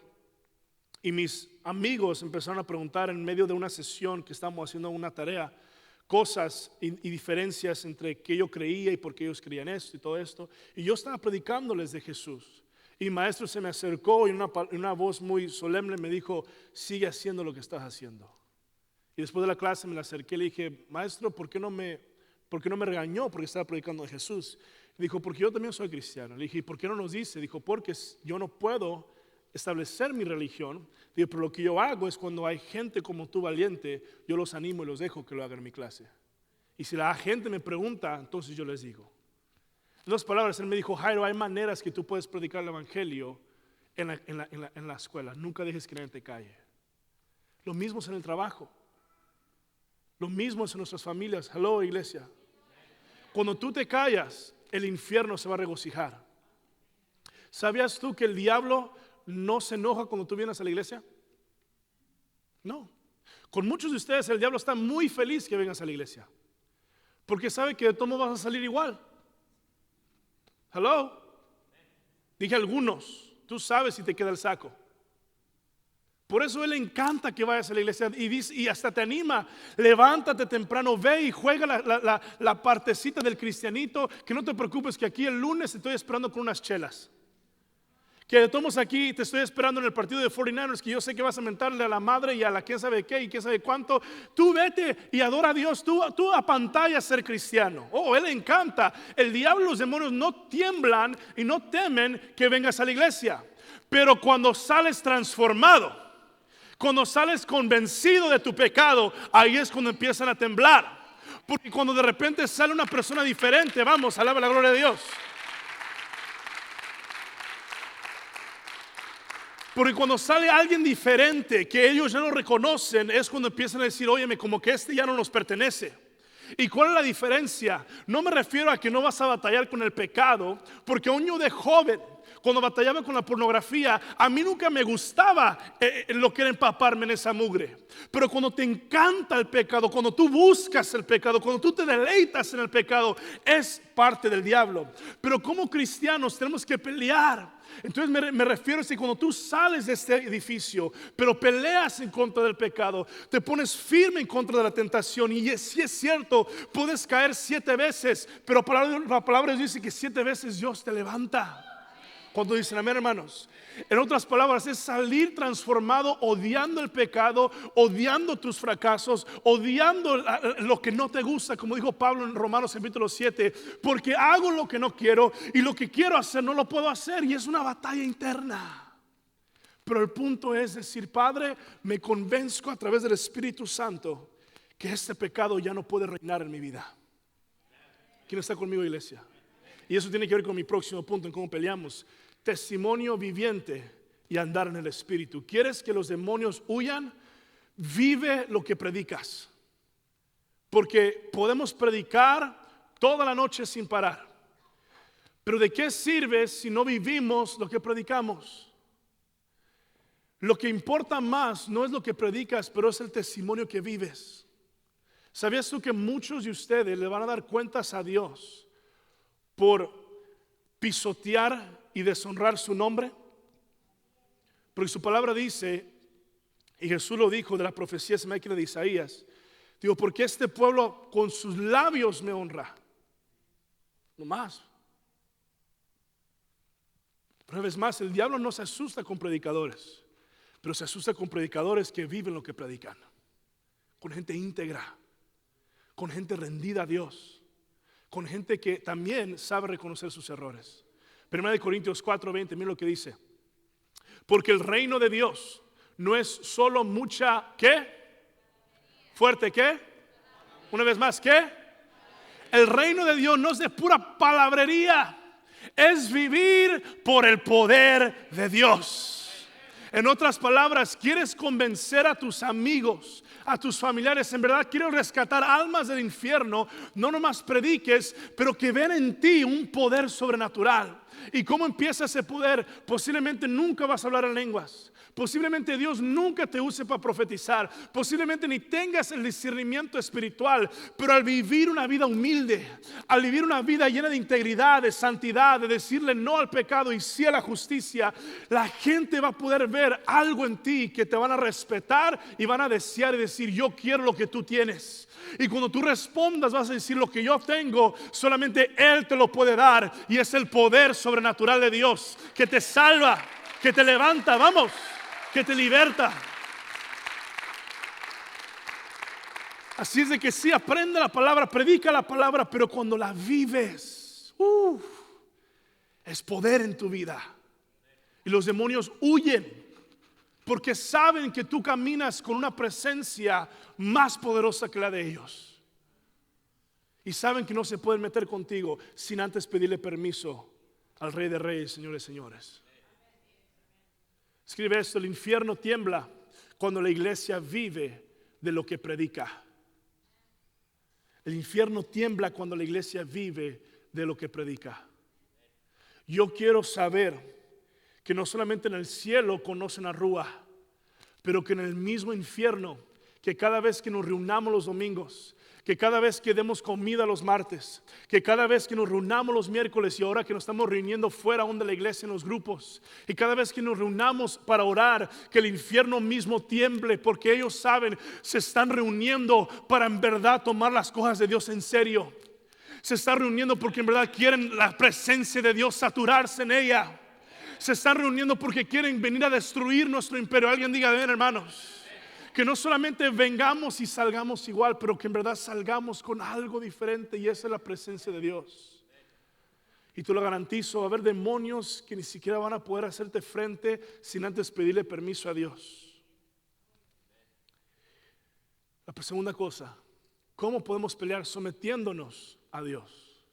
y mis amigos empezaron a preguntar en medio de una sesión que estábamos haciendo una tarea, cosas y diferencias entre qué yo creía y por qué ellos creían esto y todo esto. Y yo estaba predicándoles de Jesús. Y mi maestro se me acercó y en una voz muy solemne me dijo, sigue haciendo lo que estás haciendo. Y después de la clase me la acerqué y le dije, maestro, ¿por qué no me regañó porque estaba predicando de Jesús? Dijo, porque yo también soy cristiano. Le dije, ¿por qué no nos dice? Dijo, porque yo no puedo establecer mi religión. Dijo, pero lo que yo hago es cuando hay gente como tú valiente, yo los animo y los dejo que lo hagan en mi clase. Y si la gente me pregunta, entonces yo les digo. En otras palabras, él me dijo, Jairo, hay maneras que tú puedes predicar el evangelio en la escuela. Nunca dejes que nadie te calle. Lo mismo es en el trabajo. Lo mismo es en nuestras familias. Hello, iglesia. Cuando tú te callas, el infierno se va a regocijar. ¿Sabías tú que el diablo no se enoja cuando tú vienes a la iglesia? No. Con muchos de ustedes el diablo está muy feliz que vengas a la iglesia, porque sabe que de todo modo vas a salir igual. Hello. Dije algunos. Tú sabes si te queda el saco. Por eso él le encanta que vayas a la iglesia y hasta te anima. Levántate temprano, ve y juega la partecita del cristianito. Que no te preocupes, que aquí el lunes te estoy esperando con unas chelas. Que estamos aquí, te estoy esperando en el partido de 49ers, que yo sé que vas a mentarle a la madre y a la quién sabe qué y quién sabe cuánto. Tú vete y adora a Dios, tú apantalla ser cristiano. Oh, él le encanta. El diablo y los demonios no tiemblan y no temen que vengas a la iglesia. Pero cuando sales transformado, cuando sales convencido de tu pecado, ahí es cuando empiezan a temblar. Porque cuando de repente sale una persona diferente, vamos, alaba la gloria de Dios. Porque cuando sale alguien diferente que ellos ya no reconocen, es cuando empiezan a decir, óyeme, como que este ya no nos pertenece. ¿Y cuál es la diferencia? No me refiero a que no vas a batallar con el pecado, porque aún yo de joven, cuando batallaba con la pornografía, a mí nunca me gustaba lo que era empaparme en esa mugre. Pero cuando te encanta el pecado, cuando tú buscas el pecado, cuando tú te deleitas en el pecado, es parte del diablo. Pero como cristianos tenemos que pelear. Entonces me refiero a que cuando tú sales de este edificio, pero peleas en contra del pecado, te pones firme en contra de la tentación. Y si es cierto, puedes caer 7 veces, pero la palabra dice que 7 veces Dios te levanta. Cuando dicen amén, hermanos. En otras palabras, es salir transformado, odiando el pecado, odiando tus fracasos, odiando lo que no te gusta, como dijo Pablo en Romanos capítulo 7, porque hago lo que no quiero y lo que quiero hacer no lo puedo hacer, y es una batalla interna. Pero el punto es decir, Padre, me convenzco a través del Espíritu Santo que este pecado ya no puede reinar en mi vida. ¿Quién está conmigo, iglesia? Y eso tiene que ver con mi próximo punto en cómo peleamos. Testimonio viviente y andar en el Espíritu. ¿Quieres que los demonios huyan? Vive lo que predicas. Porque podemos predicar toda la noche sin parar. Pero ¿de qué sirve si no vivimos lo que predicamos? Lo que importa más no es lo que predicas, pero es el testimonio que vives. ¿Sabías tú que muchos de ustedes le van a dar cuentas a Dios por pisotear y deshonrar su nombre? Porque su palabra dice, y Jesús lo dijo de la profecía máquina de Isaías, digo, porque este pueblo con sus labios me honra. No más. Una vez más, el diablo no se asusta con predicadores, pero se asusta con predicadores que viven lo que predican, con gente íntegra, con gente rendida a Dios, con gente que también sabe reconocer sus errores. 1 Corintios 4:20, miren lo que dice. Porque el reino de Dios no es solo mucha, ¿qué? Fuerte, ¿qué? Una vez más, ¿qué? El reino de Dios no es de pura palabrería, es vivir por el poder de Dios. En otras palabras, ¿quieres convencer a tus amigos, a tus familiares? En verdad, quiero rescatar almas del infierno. No nomás prediques, pero que vean en ti un poder sobrenatural. ¿Y cómo empieza ese poder? Posiblemente nunca vas a hablar en lenguas. Posiblemente Dios nunca te use para profetizar. Posiblemente ni tengas el discernimiento espiritual. Pero al vivir una vida humilde, al vivir una vida llena de integridad, de santidad, de decirle no al pecado y sí a la justicia, la gente va a poder ver algo en ti que te van a respetar y van a desear y decir, yo quiero lo que tú tienes. Y cuando tú respondas vas a decir, lo que yo tengo solamente Él te lo puede dar, y es el poder sobrenatural de Dios que te salva, que te levanta, vamos, que te liberta. Así es de que sí, aprende la palabra, predica la palabra, pero cuando la vives, es poder en tu vida. Y los demonios huyen porque saben que tú caminas con una presencia más poderosa que la de ellos. Y saben que no se pueden meter contigo sin antes pedirle permiso al Rey de Reyes, Señores, señores. Escribe esto: el infierno tiembla cuando la iglesia vive de lo que predica. El infierno tiembla cuando la iglesia vive de lo que predica. Yo quiero saber que no solamente en el cielo conocen a Rúa, pero que en el mismo infierno, que cada vez que nos reunamos los domingos, que cada vez que demos comida los martes, que cada vez que nos reunamos los miércoles, y ahora que nos estamos reuniendo fuera aún de la iglesia en los grupos, y cada vez que nos reunamos para orar, que el infierno mismo tiemble, porque ellos saben, se están reuniendo para en verdad tomar las cosas de Dios en serio. Se están reuniendo porque en verdad quieren la presencia de Dios saturarse en ella. Se están reuniendo porque quieren venir a destruir nuestro imperio. Alguien diga, ven, hermanos. Que no solamente vengamos y salgamos igual, pero que en verdad salgamos con algo diferente, y esa es la presencia de Dios. Y te lo garantizo, va a haber demonios que ni siquiera van a poder hacerte frente sin antes pedirle permiso a Dios. La segunda cosa, ¿cómo podemos pelear? Sometiéndonos a Dios.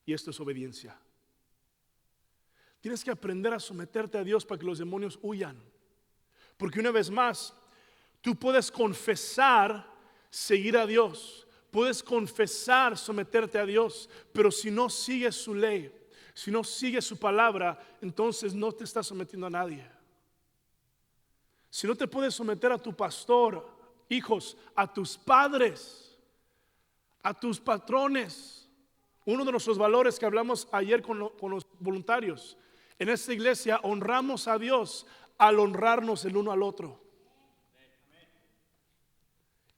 Y esto es obediencia. Tienes que aprender a someterte a Dios para que los demonios huyan. Porque una vez más, tú puedes confesar seguir a Dios, puedes confesar someterte a Dios, pero si no sigues su ley, si no sigues su palabra, entonces no te estás sometiendo a nadie. Si no te puedes someter a tu pastor, hijos, a tus padres, a tus patrones. Uno de nuestros valores que hablamos ayer con los voluntarios, en esta iglesia honramos a Dios al honrarnos el uno al otro.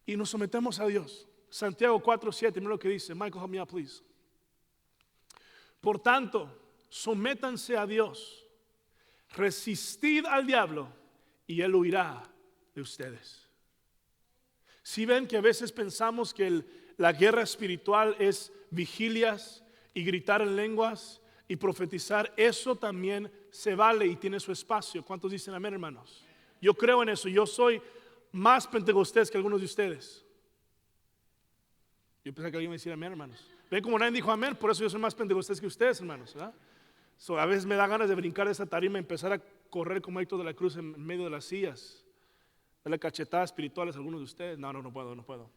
Y nos sometemos a Dios. Santiago 4:7, mira lo que dice. Michael, help me out, please. Por tanto, sométanse a Dios, resistid al diablo y él huirá de ustedes. Si ven que a veces pensamos que la guerra espiritual es vigilias y gritar en lenguas y profetizar, eso también se vale y tiene su espacio. ¿Cuántos dicen amén, hermanos? Yo creo en eso. Yo soy más pentecostés que algunos de ustedes. Yo pensé que alguien me decía amén, hermanos. Ven como nadie dijo amén, por eso yo soy más pentecostés que ustedes, hermanos, ¿verdad? A veces me da ganas de brincar de esa tarima y empezar a correr como Héctor de la Cruz en medio de las sillas, darle cachetadas espirituales a algunos de ustedes. No puedo.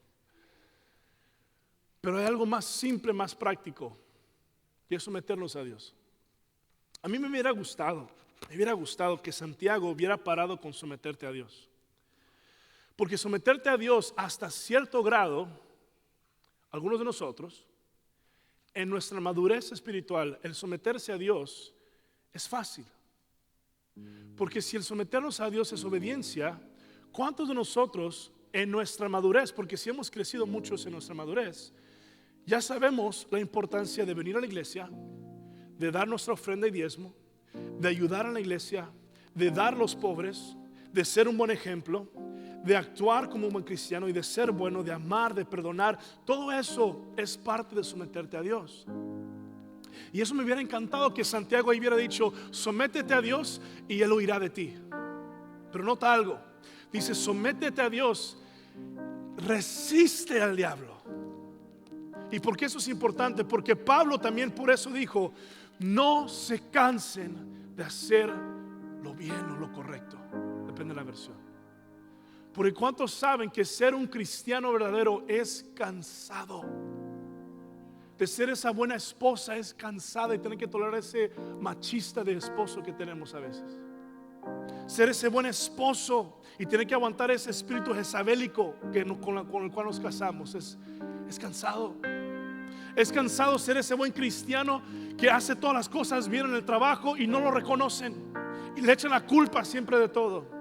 Pero hay algo más simple, más práctico, y es someternos a Dios. A mí me hubiera gustado que Santiago hubiera parado con someterte a Dios. Porque someterte a Dios hasta cierto grado, algunos de nosotros, en nuestra madurez espiritual, el someterse a Dios es fácil. Porque si el someternos a Dios es obediencia, ¿cuántos de nosotros en nuestra madurez, porque si hemos crecido muchos en nuestra madurez, ya sabemos la importancia de venir a la iglesia, de dar nuestra ofrenda y diezmo, de ayudar a la iglesia, de dar a los pobres, de ser un buen ejemplo, de actuar como un buen cristiano y de ser bueno, de amar, de perdonar? Todo eso es parte de someterte a Dios. Y eso me hubiera encantado que Santiago ahí hubiera dicho: sométete a Dios y Él huirá de ti. Pero nota algo, dice: sométete a Dios, resiste al diablo. ¿Y por qué eso es importante? Porque Pablo también por eso dijo: no se cansen de hacer lo bien o lo correcto, depende de la versión. Porque ¿cuántos saben que ser un cristiano verdadero es cansado? De ser esa buena esposa es cansada, y tener que tolerar ese machista de esposo que tenemos a veces. Ser ese buen esposo y tener que aguantar ese espíritu jezabélico con el cual nos casamos es cansado. Es cansado ser ese buen cristiano que hace todas las cosas bien en el trabajo y no lo reconocen y le echan la culpa siempre de todo.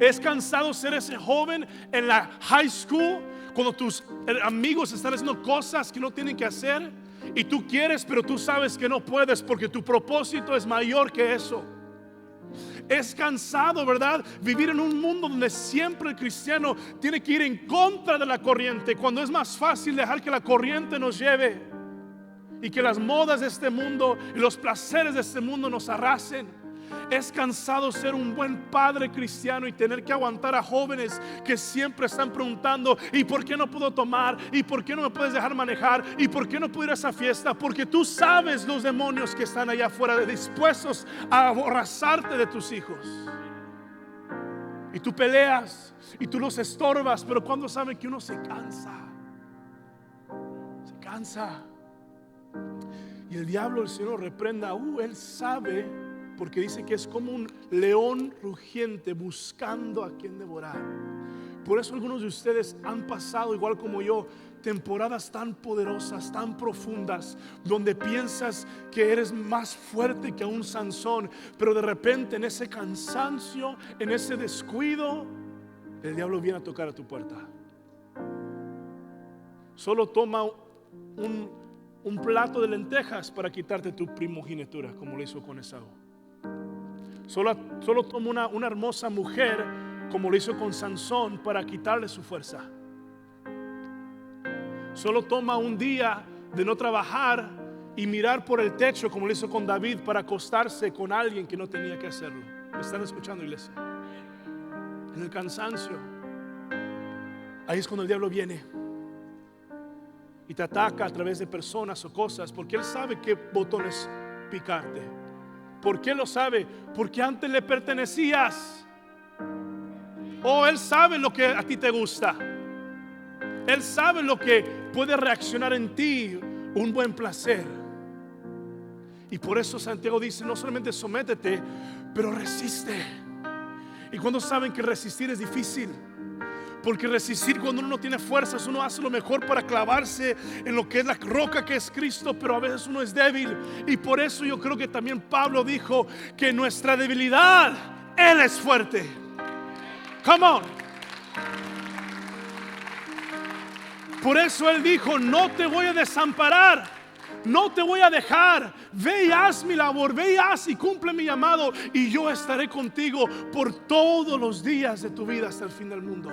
Es cansado ser ese joven en la high school cuando tus amigos están haciendo cosas que no tienen que hacer y tú quieres, pero tú sabes que no puedes porque tu propósito es mayor que eso. Es cansado, ¿verdad? Vivir en un mundo donde siempre el cristiano tiene que ir en contra de la corriente, cuando es más fácil dejar que la corriente nos lleve y que las modas de este mundo y los placeres de este mundo nos arrasen. Es cansado ser un buen padre cristiano y tener que aguantar a jóvenes que siempre están preguntando: ¿y por qué no puedo tomar? ¿Y por qué no me puedes dejar manejar? ¿Y por qué no puedo ir a esa fiesta? Porque tú sabes los demonios que están allá afuera dispuestos a abrazarte de tus hijos. Y tú peleas y tú los estorbas, pero cuando saben que uno se cansa. Y el diablo, el Señor lo reprenda. Él sabe, porque dice que es como un león rugiente buscando a quien devorar. Por eso algunos de ustedes han pasado, igual como yo, temporadas tan poderosas, tan profundas, donde piensas que eres más fuerte que un Sansón, pero de repente en ese cansancio, en ese descuido, el diablo viene a tocar a tu puerta. Solo toma un plato de lentejas para quitarte tu primogenitura, como lo hizo con Esaú. Solo toma una hermosa mujer, como lo hizo con Sansón, para quitarle su fuerza. Solo toma un día de no trabajar y mirar por el techo, como lo hizo con David, para acostarse con alguien que no tenía que hacerlo. ¿Me están escuchando, iglesia? En el cansancio, ahí es cuando el diablo viene y te ataca a través de personas o cosas, porque él sabe qué botones picarte. ¿Por qué lo sabe? Porque antes le pertenecías. Él sabe lo que a ti te gusta. Él sabe lo que puede reaccionar en ti un buen placer. Y por eso Santiago dice: no solamente sométete, pero resiste. Y cuando saben que resistir es difícil, porque resistir, cuando uno no tiene fuerzas, uno hace lo mejor para clavarse en lo que es la roca que es Cristo, pero a veces uno es débil. Y por eso yo creo que también Pablo dijo que nuestra debilidad, Él es fuerte. Come on. Por eso Él dijo: no te voy a desamparar, no te voy a dejar. Ve y haz mi labor, ve y haz y cumple mi llamado, y yo estaré contigo por todos los días de tu vida hasta el fin del mundo.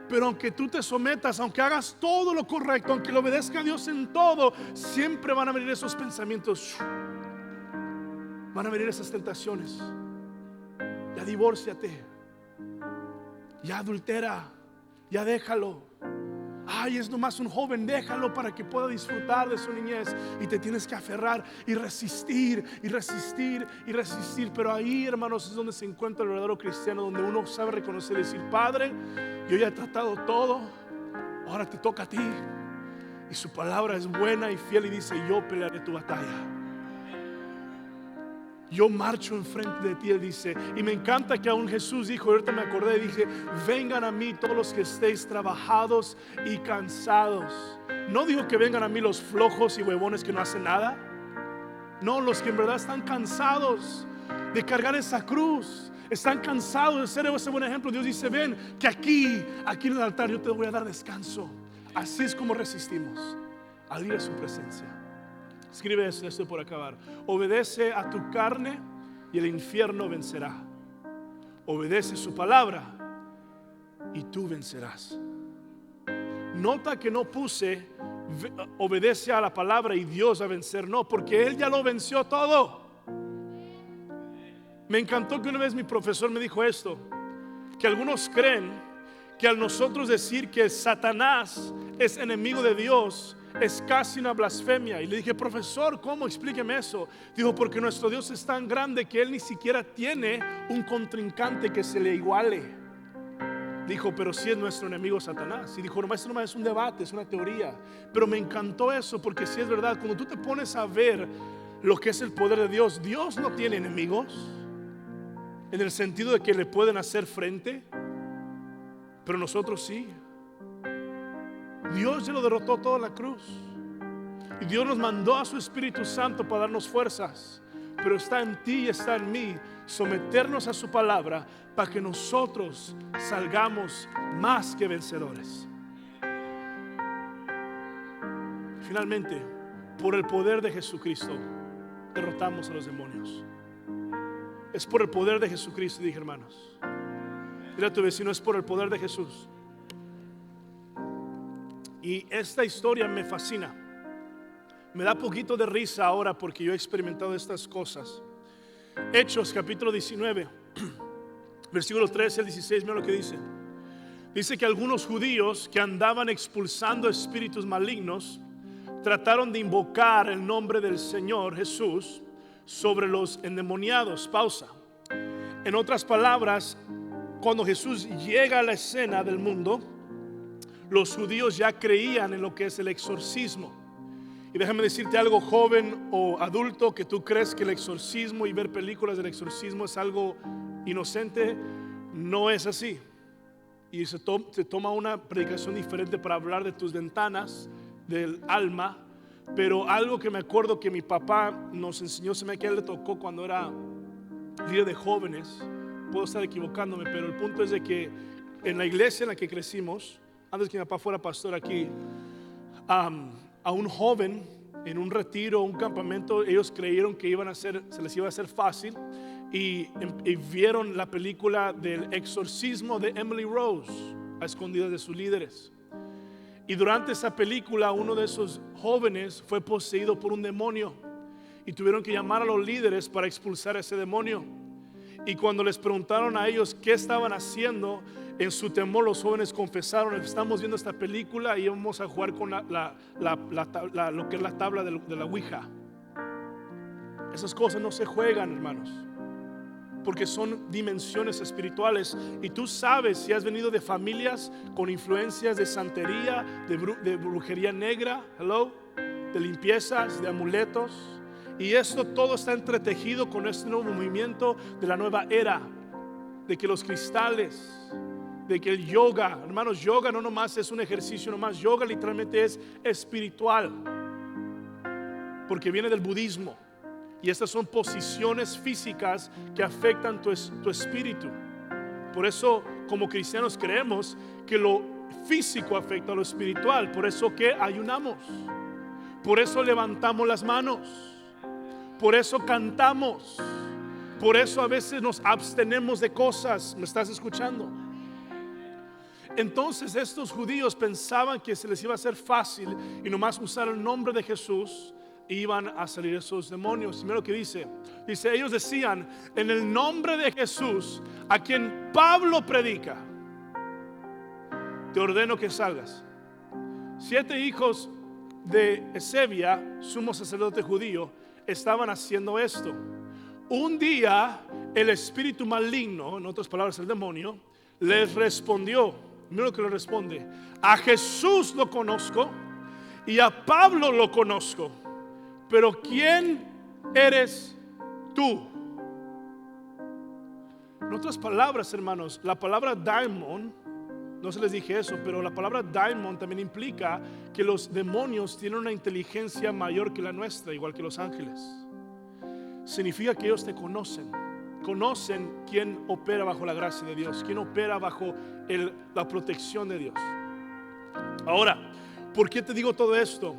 Pero aunque tú te sometas, aunque hagas todo lo correcto, aunque le obedezca a Dios en todo, siempre van a venir esos pensamientos, van a venir esas tentaciones. Ya divórciate, ya adultera, ya déjalo. Ay, es nomás un joven, déjalo para que pueda disfrutar de su niñez. Y te tienes que aferrar y resistir y resistir y resistir. Pero ahí, hermanos, es donde se encuentra el verdadero cristiano, donde uno sabe reconocer y decir: Padre, yo ya he tratado todo, ahora te toca a ti. Y su palabra es buena y fiel y dice: yo pelearé tu batalla, yo marcho enfrente de ti. Él dice, y me encanta que aún Jesús dijo, ahorita me acordé y dije: vengan a mí todos los que estéis trabajados y cansados. No dijo que vengan a mí los flojos y huevones que no hacen nada. No, los que en verdad están cansados de cargar esa cruz, están cansados de ser ese buen ejemplo. Dios dice: ven, que aquí en el altar yo te voy a dar descanso. Así es como resistimos al ir a su presencia. Escribe eso, estoy por acabar. Obedece a tu carne y el infierno vencerá. Obedece su palabra y tú vencerás. Nota que no puse obedece a la palabra y Dios va a vencer. No, porque Él ya lo venció todo. Me encantó que una vez mi profesor me dijo esto, que algunos creen que al nosotros decir que Satanás es enemigo de Dios es casi una blasfemia. Y le dije: profesor, ¿cómo? Explíqueme eso. Dijo: porque nuestro Dios es tan grande que Él ni siquiera tiene un contrincante que se le iguale. Dijo: pero sí es nuestro enemigo Satanás. Y dijo: no, esto no es un debate, es una teoría. Pero me encantó eso, porque sí es verdad. Cuando tú te pones a ver lo que es el poder de Dios, Dios no tiene enemigos en el sentido de que le pueden hacer frente, pero nosotros sí. Dios ya lo derrotó todo en la cruz, y Dios nos mandó a su Espíritu Santo para darnos fuerzas. Pero está en ti y está en mí someternos a su palabra para que nosotros salgamos más que vencedores. Finalmente, por el poder de Jesucristo derrotamos a los demonios. Es por el poder de Jesucristo, dije, hermanos. Dile a tu vecino: es por el poder de Jesús. Y esta historia me fascina. Me da poquito de risa ahora porque yo he experimentado estas cosas. Hechos capítulo 19, versículo 13 al 16, mira lo que dice. Dice que algunos judíos que andaban expulsando espíritus malignos trataron de invocar el nombre del Señor Jesús sobre los endemoniados. Pausa. En otras palabras, cuando Jesús llega a la escena del mundo, los judíos ya creían en lo que es el exorcismo. Y déjame decirte algo, joven o adulto, que tú crees que el exorcismo y ver películas del exorcismo es algo inocente. No es así. Y se toma una predicación diferente para hablar de tus ventanas del alma. Pero algo que me acuerdo que mi papá nos enseñó, se me que a él le tocó cuando era líder de jóvenes. Puedo estar equivocándome, pero el punto es de que en la iglesia en la que crecimos, antes que mi papá fuera pastor aquí, a un joven en un retiro, un campamento, ellos creyeron que se les iba a hacer fácil y vieron la película del exorcismo de Emily Rose a escondidas de sus líderes. Y durante esa película uno de esos jóvenes fue poseído por un demonio y tuvieron que llamar a los líderes para expulsar a ese demonio. Y cuando les preguntaron a ellos qué estaban haciendo, en su temor los jóvenes confesaron: estamos viendo esta película y vamos a jugar con lo que es la tabla de la Ouija. Esas cosas no se juegan, hermanos, porque son dimensiones espirituales. Y tú sabes, si has venido de familias con influencias de santería, de brujería negra, de limpiezas, de amuletos, y esto todo está entretejido con este nuevo movimiento de la nueva era, de que los cristales, de que el yoga, hermanos, yoga no nomás es un ejercicio nomás, yoga literalmente es espiritual, porque viene del budismo. Y estas son posiciones físicas que afectan tu espíritu. Por eso, como cristianos, creemos que lo físico afecta a lo espiritual. Por eso que ayunamos. Por eso levantamos las manos. Por eso cantamos. Por eso a veces nos abstenemos de cosas. ¿Me estás escuchando? Entonces estos judíos pensaban que se les iba a hacer fácil y nomás usar el nombre de Jesús iban a salir esos demonios. Mira lo que dice. Dice, ellos decían: en el nombre de Jesús, a quien Pablo predica, te ordeno que salgas. 7 hijos de Ezebia, sumo sacerdote judío, estaban haciendo esto. Un día el espíritu maligno, en otras palabras el demonio, les respondió. Mira lo que le responde: a Jesús lo conozco y a Pablo lo conozco, pero ¿quién eres tú? En otras palabras, hermanos, la palabra daimon, no se les dije eso, pero la palabra daimon también implica que los demonios tienen una inteligencia mayor que la nuestra, igual que los ángeles. Significa que ellos te conocen quién opera bajo la gracia de Dios, quién opera bajo la protección de Dios. Ahora, ¿por qué te digo todo esto?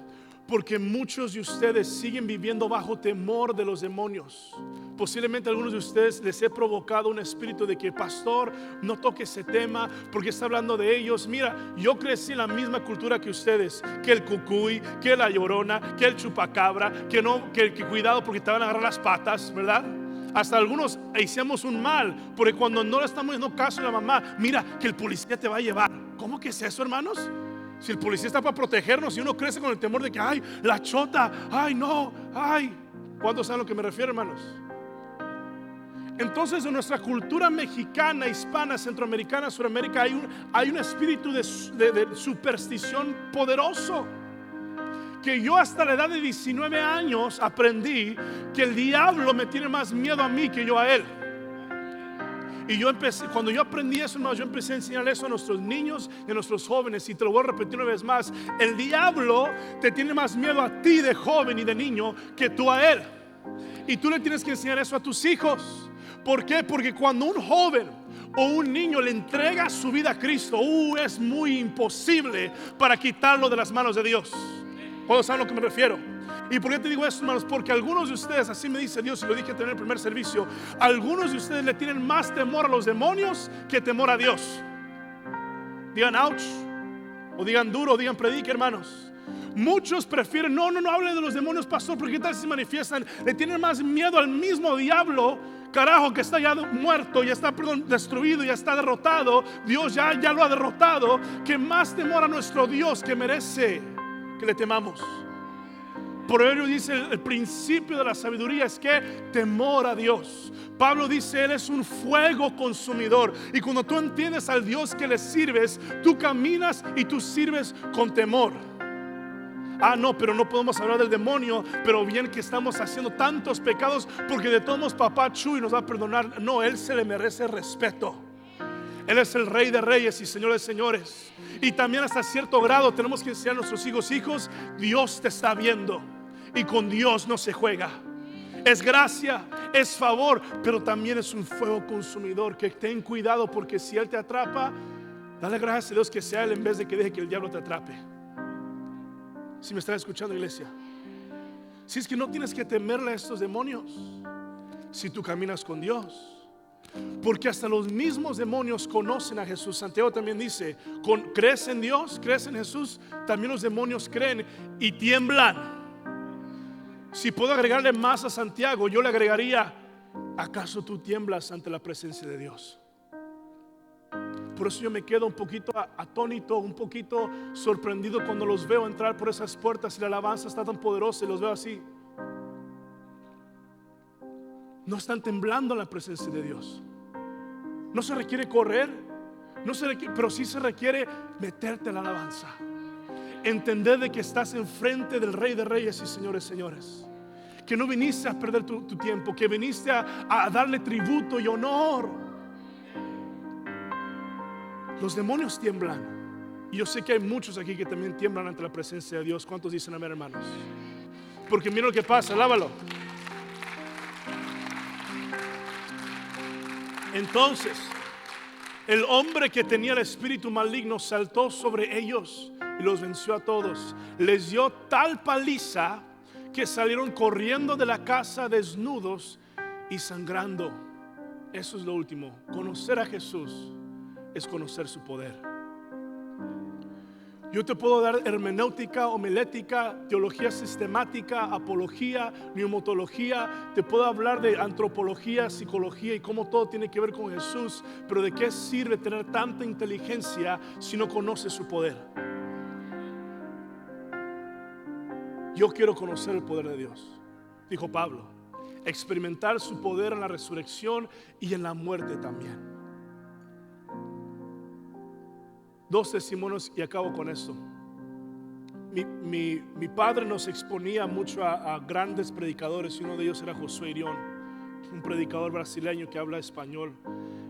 Porque muchos de ustedes siguen viviendo bajo temor de los demonios. Posiblemente a algunos de ustedes les he provocado un espíritu de que: pastor, no toque ese tema porque está hablando de ellos. Mira, yo crecí en la misma cultura que ustedes, que el cucuy, que la llorona, que el chupacabra, que cuidado porque te van a agarrar las patas, ¿verdad? Hasta algunos hicimos un mal porque cuando no le estamos dando caso a la mamá, mira que el policía te va a llevar. ¿Cómo que es eso, hermanos? Si el policía está para protegernos y uno crece con el temor de que: ay, la chota, ay, no, ay. ¿Cuántos saben a lo que me refiero, hermanos? Entonces, en nuestra cultura mexicana, hispana, centroamericana, suramérica, hay un espíritu de superstición poderoso. Que yo hasta la edad de 19 años aprendí que el diablo me tiene más miedo a mí que yo a él. Y cuando yo aprendí eso, hermanos, yo empecé a enseñar eso a nuestros niños y a nuestros jóvenes. Y te lo voy a repetir una vez más: el diablo te tiene más miedo a ti de joven y de niño que tú a él. Y tú le tienes que enseñar eso a tus hijos. ¿Por qué? Porque cuando un joven o un niño le entrega su vida a Cristo, es muy imposible para quitarlo de las manos de Dios. ¿Puedo saber a lo que me refiero? ¿Y por qué te digo esto, hermanos? Porque algunos de ustedes, así me dice Dios, y lo dije también en el primer servicio, algunos de ustedes le tienen más temor a los demonios que temor a Dios. Digan ouch, o digan duro, o digan predique, hermanos. Muchos prefieren, no hable de los demonios, pastor, porque qué tal si se manifiestan. Le tienen más miedo al mismo diablo, carajo, que está ya muerto, ya está, destruido, ya está derrotado. Dios ya lo ha derrotado. Que más temor a nuestro Dios, que merece que le temamos. Por ello dice el principio de la sabiduría es que temor a Dios. Pablo dice, Él es un fuego consumidor. Y cuando tú entiendes al Dios que le sirves, tú caminas y tú sirves con temor. No, pero no podemos hablar del demonio, pero bien que estamos haciendo tantos pecados, porque de todos modos papá Chuy nos va a perdonar. No, Él se le merece respeto. Él es el Rey de Reyes y Señor de Señores. Y también hasta cierto grado tenemos que enseñar a nuestros hijos, Dios te está viendo. Y con Dios no se juega. Es gracia, es favor, pero también es un fuego consumidor. Que ten cuidado, porque si Él te atrapa, dale gracias a Dios que sea Él en vez de que deje que el diablo te atrape. Si me estás escuchando, iglesia, si es que no tienes que temerle a estos demonios si tú caminas con Dios. Porque hasta los mismos demonios conocen a Jesús. Santiago también dice, ¿crees en Dios? ¿Crees en Jesús? También los demonios creen y tiemblan. Si puedo agregarle más a Santiago, yo le agregaría, ¿acaso tú tiemblas ante la presencia de Dios? Por eso yo me quedo un poquito atónito, un poquito sorprendido cuando los veo entrar por esas puertas y la alabanza está tan poderosa y los veo así. No están temblando en la presencia de Dios. No se requiere correr, pero sí se requiere meterte en la alabanza. Entender de que estás enfrente del Rey de Reyes y Señores, señores. Que no viniste a perder tu tiempo, que viniste a darle tributo y honor. Los demonios tiemblan. Y yo sé que hay muchos aquí que también tiemblan ante la presencia de Dios. ¿Cuántos dicen amén, hermanos? Porque mira lo que pasa, lávalo. Entonces, el hombre que tenía el espíritu maligno saltó sobre ellos y los venció a todos. Les dio tal paliza que salieron corriendo de la casa desnudos y sangrando. Eso es lo último. Conocer a Jesús es conocer su poder. Yo te puedo dar hermenéutica, homilética, teología sistemática, apología, neumatología. Te puedo hablar de antropología, psicología y cómo todo tiene que ver con Jesús. Pero ¿de qué sirve tener tanta inteligencia si no conoces su poder? Yo quiero conocer el poder de Dios, dijo Pablo. Experimentar su poder en la resurrección y en la muerte también. 2 testimonios y acabo con esto. Mi padre nos exponía mucho a grandes predicadores y uno de ellos era Josué Irión, un predicador brasileño que habla español,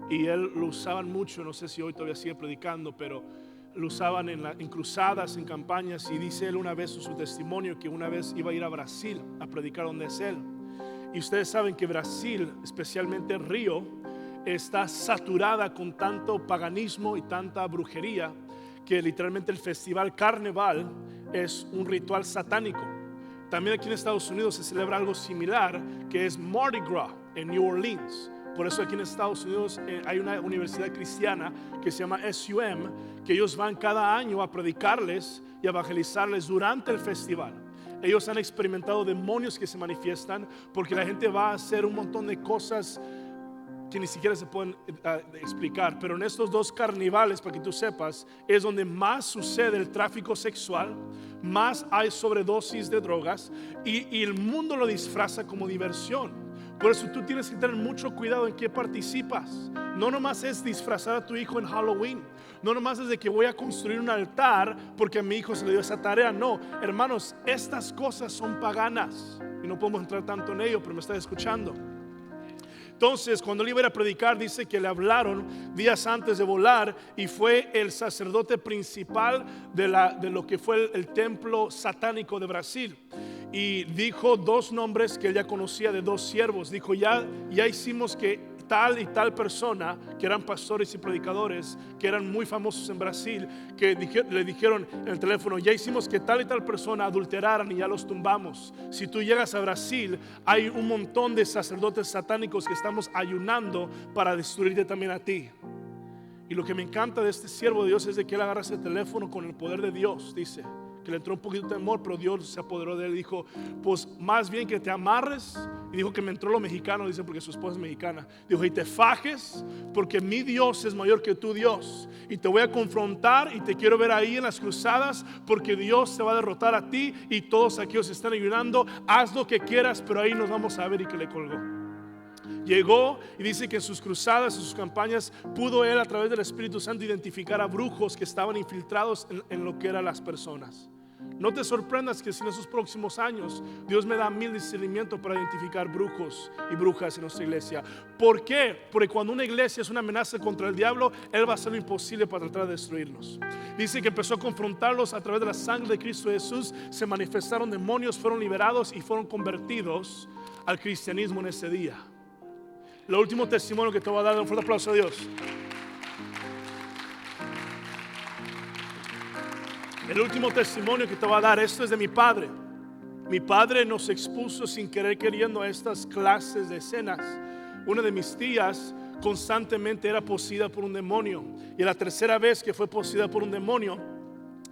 y él lo usaban mucho. No sé si hoy todavía sigue predicando, pero lo usaban en cruzadas, en campañas. Y dice él una vez en su testimonio que una vez iba a ir a Brasil a predicar donde es él. Y ustedes saben que Brasil, especialmente Río, está saturada con tanto paganismo y tanta brujería que literalmente el festival Carnaval es un ritual satánico. También aquí en Estados Unidos se celebra algo similar, que es Mardi Gras en New Orleans. Por eso aquí en Estados Unidos hay una universidad cristiana que se llama SUM, que ellos van cada año a predicarles y a evangelizarles durante el festival. Ellos han experimentado demonios que se manifiestan porque la gente va a hacer un montón de cosas que ni siquiera se pueden explicar. Pero en estos 2 carnavales, para que tú sepas, es donde más sucede el tráfico sexual, más hay sobredosis de drogas, y el mundo lo disfraza como diversión. Por eso tú tienes que tener mucho cuidado en qué participas. No nomás es disfrazar a tu hijo en Halloween. No nomás es de que voy a construir un altar porque a mi hijo se le dio esa tarea. No, hermanos, estas cosas son paganas y no podemos entrar tanto en ello, pero me estás escuchando. Entonces, cuando él iba a ir a predicar, dice que le hablaron días antes de volar, y fue el sacerdote principal de lo que fue el templo satánico de Brasil. Y dijo 2 nombres que él ya conocía de 2 siervos. Dijo, ya hicimos que tal y tal persona, que eran pastores y predicadores, que eran muy famosos en Brasil, que le dijeron en el teléfono, ya hicimos que tal y tal persona adulteraran y ya los tumbamos. Si tú llegas a Brasil, hay un montón de sacerdotes satánicos que estamos ayunando para destruirte también a ti. Y lo que me encanta de este siervo de Dios es de que él agarra ese teléfono con el poder de Dios, dice, que le entró un poquito de temor, pero Dios se apoderó de él y dijo, pues más bien que te amarres. Y dijo que me entró lo mexicano, dice, porque su esposa es mexicana. Dijo, y te fajes, porque mi Dios es mayor que tu Dios. Y te voy a confrontar y te quiero ver ahí en las cruzadas, porque Dios te va a derrotar a ti y todos aquellos que están ayudando. Haz lo que quieras, pero ahí nos vamos a ver. Y que le colgó. Llegó y dice que en sus cruzadas, en sus campañas, pudo él a través del Espíritu Santo identificar a brujos que estaban infiltrados en lo que eran las personas. No te sorprendas que si en esos próximos años Dios me da 1000 discernimientos para identificar brujos y brujas en nuestra iglesia. ¿Por qué? Porque cuando una iglesia es una amenaza contra el diablo, Él va a hacer lo imposible para tratar de destruirnos. Dice que empezó a confrontarlos a través de la sangre de Cristo Jesús. Se manifestaron demonios, fueron liberados y fueron convertidos al cristianismo en ese día. El último testimonio que te voy a dar, un fuerte aplauso a Dios. El último testimonio que te voy a dar, esto es de mi padre. Mi padre nos expuso sin querer queriendo a estas clases de escenas. Una de mis tías constantemente era poseída por un demonio. Y la tercera vez que fue poseída por un demonio,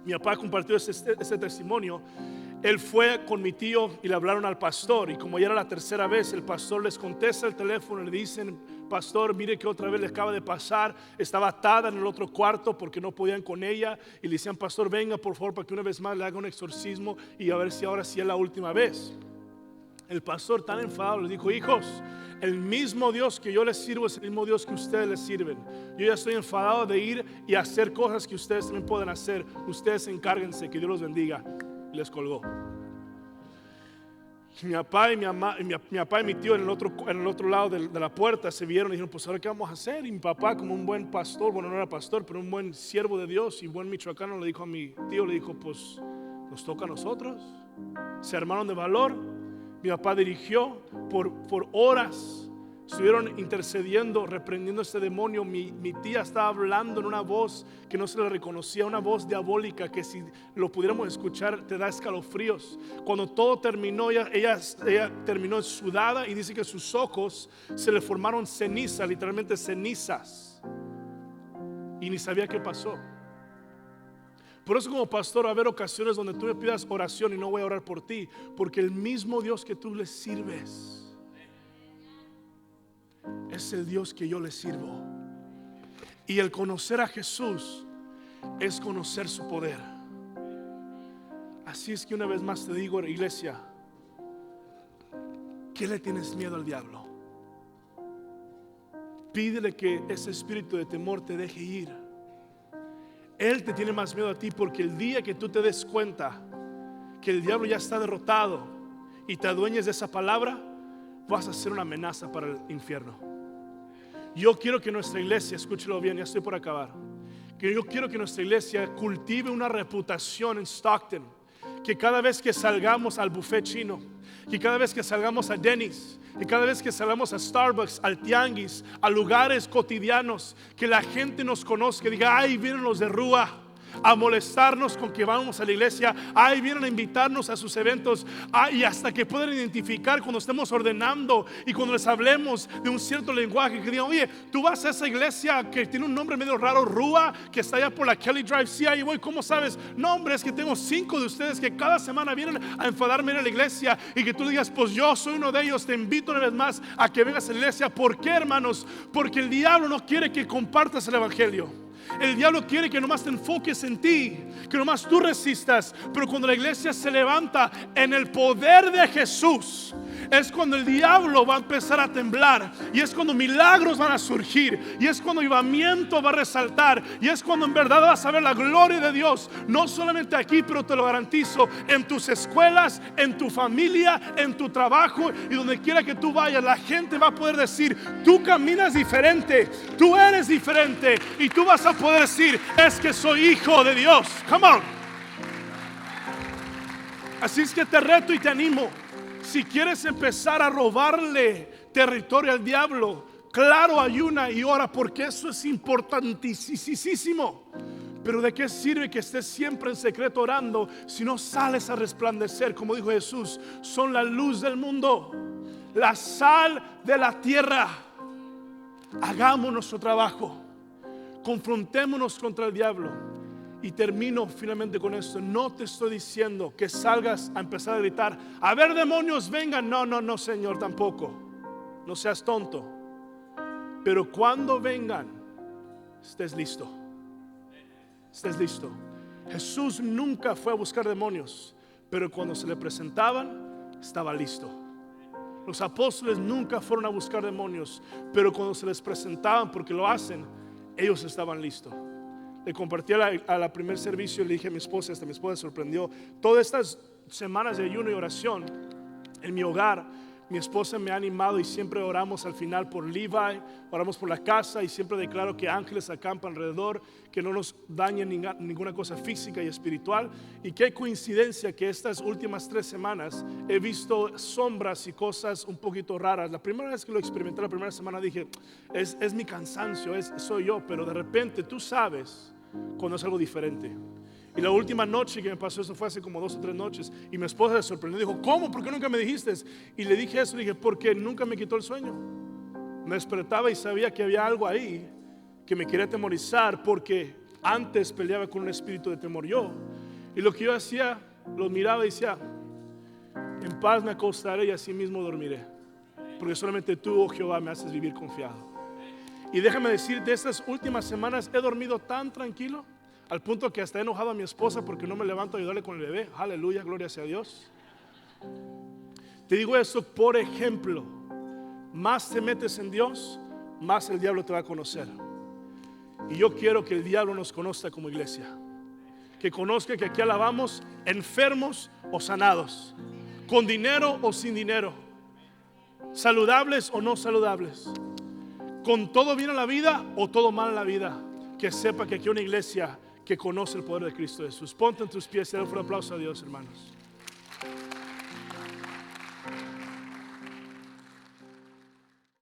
mi papá compartió ese testimonio. Él fue con mi tío y le hablaron al pastor. Y como ya era la tercera vez, el pastor les contesta el teléfono y le dicen, pastor, mire que otra vez le acaba de pasar. Estaba atada en el otro cuarto porque no podían con ella. Y le decían, pastor, venga por favor para que una vez más le haga un exorcismo y a ver si ahora sí es la última vez. El pastor, tan enfadado, les dijo, hijos, el mismo Dios que yo les sirvo es el mismo Dios que ustedes les sirven. Yo ya estoy enfadado de ir y hacer cosas que ustedes también pueden hacer. Ustedes encárguense, que Dios los bendiga. Y les colgó. Mi papá y mi tío en el otro lado de la puerta se vieron y dijeron, pues ahora qué vamos a hacer. Y mi papá, como un buen pastor, bueno, no era pastor, pero un buen siervo de Dios y buen michoacano, le dijo a mi tío, le dijo, pues nos toca a nosotros. Se armaron de valor. Mi papá dirigió por horas. Estuvieron intercediendo, reprendiendo a este demonio. Mi tía estaba hablando en una voz que no se le reconocía, una voz diabólica que si lo pudiéramos escuchar te da escalofríos. Cuando todo terminó, ella terminó sudada y dice que sus ojos se le formaron cenizas, literalmente cenizas. Y ni sabía qué pasó. Por eso como pastor va a haber ocasiones donde tú me pidas oración y no voy a orar por ti, porque el mismo Dios que tú le sirves es el Dios que yo le sirvo. Y el conocer a Jesús es conocer su poder. Así es que una vez más te digo, iglesia, ¿qué le tienes miedo al diablo? Pídele que ese espíritu de temor te deje ir. Él te tiene más miedo a ti, porque el día que tú te des cuenta que el diablo ya está derrotado y te adueñes de esa palabra, vas a ser una amenaza para el infierno. Yo quiero que nuestra iglesia, escúchelo bien, ya estoy por acabar, que yo quiero que nuestra iglesia cultive una reputación en Stockton, que cada vez que salgamos al buffet chino, que cada vez que salgamos a Denny's, que cada vez que salgamos a Starbucks, al tianguis, a lugares cotidianos, que la gente nos conozca y diga, ay, vienen los de Rúa a molestarnos con que vamos a la iglesia, ahí vienen a invitarnos a sus eventos, y hasta que puedan identificar cuando estemos ordenando y cuando les hablemos de un cierto lenguaje, que digan, oye, tú vas a esa iglesia que tiene un nombre medio raro, Rúa, que está allá por la Kelly Drive. Sí, ahí voy. ¿Cómo sabes? No, hombre, es que tengo 5 de ustedes que cada semana vienen a enfadarme en la iglesia, y que tú digas, pues yo soy uno de ellos. Te invito una vez más a que vengas a la iglesia. ¿Por qué, hermanos? Porque el diablo no quiere que compartas el evangelio. El diablo quiere que nomás te enfoques en ti, que nomás tú resistas. Pero cuando la iglesia se levanta en el poder de Jesús, es cuando el diablo va a empezar a temblar, y es cuando milagros van a surgir, y es cuando avivamiento va a resaltar, y es cuando en verdad vas a ver la gloria de Dios, no solamente aquí, pero te lo garantizo, en tus escuelas, en tu familia, en tu trabajo, y donde quiera que tú vayas, la gente va a poder decir, tú caminas diferente, tú eres diferente, y tú vas a poder decir, es que soy hijo de Dios. Come on. Así es que te reto y te animo. Si quieres empezar a robarle territorio al diablo, claro, ayuna y ora, porque eso es importantísimo. Pero ¿de qué sirve que estés siempre en secreto orando si no sales a resplandecer? Como dijo Jesús, son la luz del mundo, la sal de la tierra. Hagamos nuestro trabajo, confrontémonos contra el diablo Y termino finalmente con esto. No te estoy diciendo que salgas a empezar a gritar, a ver demonios, vengan. No, no, no, Señor, tampoco. No seas tonto. Pero cuando vengan, estés listo. Estés listo. Jesús nunca fue a buscar demonios, pero cuando se le presentaban, estaba listo. Los apóstoles nunca fueron a buscar demonios, pero cuando se les presentaban, porque lo hacen, ellos estaban listos. Le compartí a la primer servicio, le dije a mi esposa, hasta mi esposa se sorprendió. Todas estas semanas de ayuno y oración en mi hogar, mi esposa me ha animado y siempre oramos al final por Levi, oramos por la casa y siempre declaro que ángeles acampan alrededor, que no nos dañen ninguna cosa física y espiritual. Y qué coincidencia que estas últimas 3 semanas he visto sombras y cosas un poquito raras. La primera vez que lo experimenté, la primera semana dije, es mi cansancio, soy yo, pero de repente tú sabes cuando es algo diferente. Y la última noche que me pasó eso fue hace como 2 o 3 noches. Y mi esposa se sorprendió, dijo, ¿cómo? ¿Por qué nunca me dijiste? Y le dije eso, dije, porque nunca me quitó el sueño. Me despertaba y sabía que había algo ahí que me quería atemorizar, porque antes peleaba con un espíritu de temor yo. Y lo que yo hacía, lo miraba y decía, en paz me acostaré y así mismo dormiré, porque solamente tú, oh Jehová, me haces vivir confiado. Y déjame decirte, estas últimas semanas he dormido tan tranquilo, al punto que hasta he enojado a mi esposa porque no me levanto a ayudarle con el bebé. Aleluya, gloria sea a Dios. Te digo esto por ejemplo. Más te metes en Dios, más el diablo te va a conocer. Y yo quiero que el diablo nos conozca como iglesia, que conozca que aquí alabamos enfermos o sanados, con dinero o sin dinero, saludables o no saludables, con todo bien en la vida o todo mal en la vida. Que sepa que aquí hay una iglesia que conoce el poder de Cristo Jesús. Ponte en tus pies y dale un aplauso a Dios, hermanos.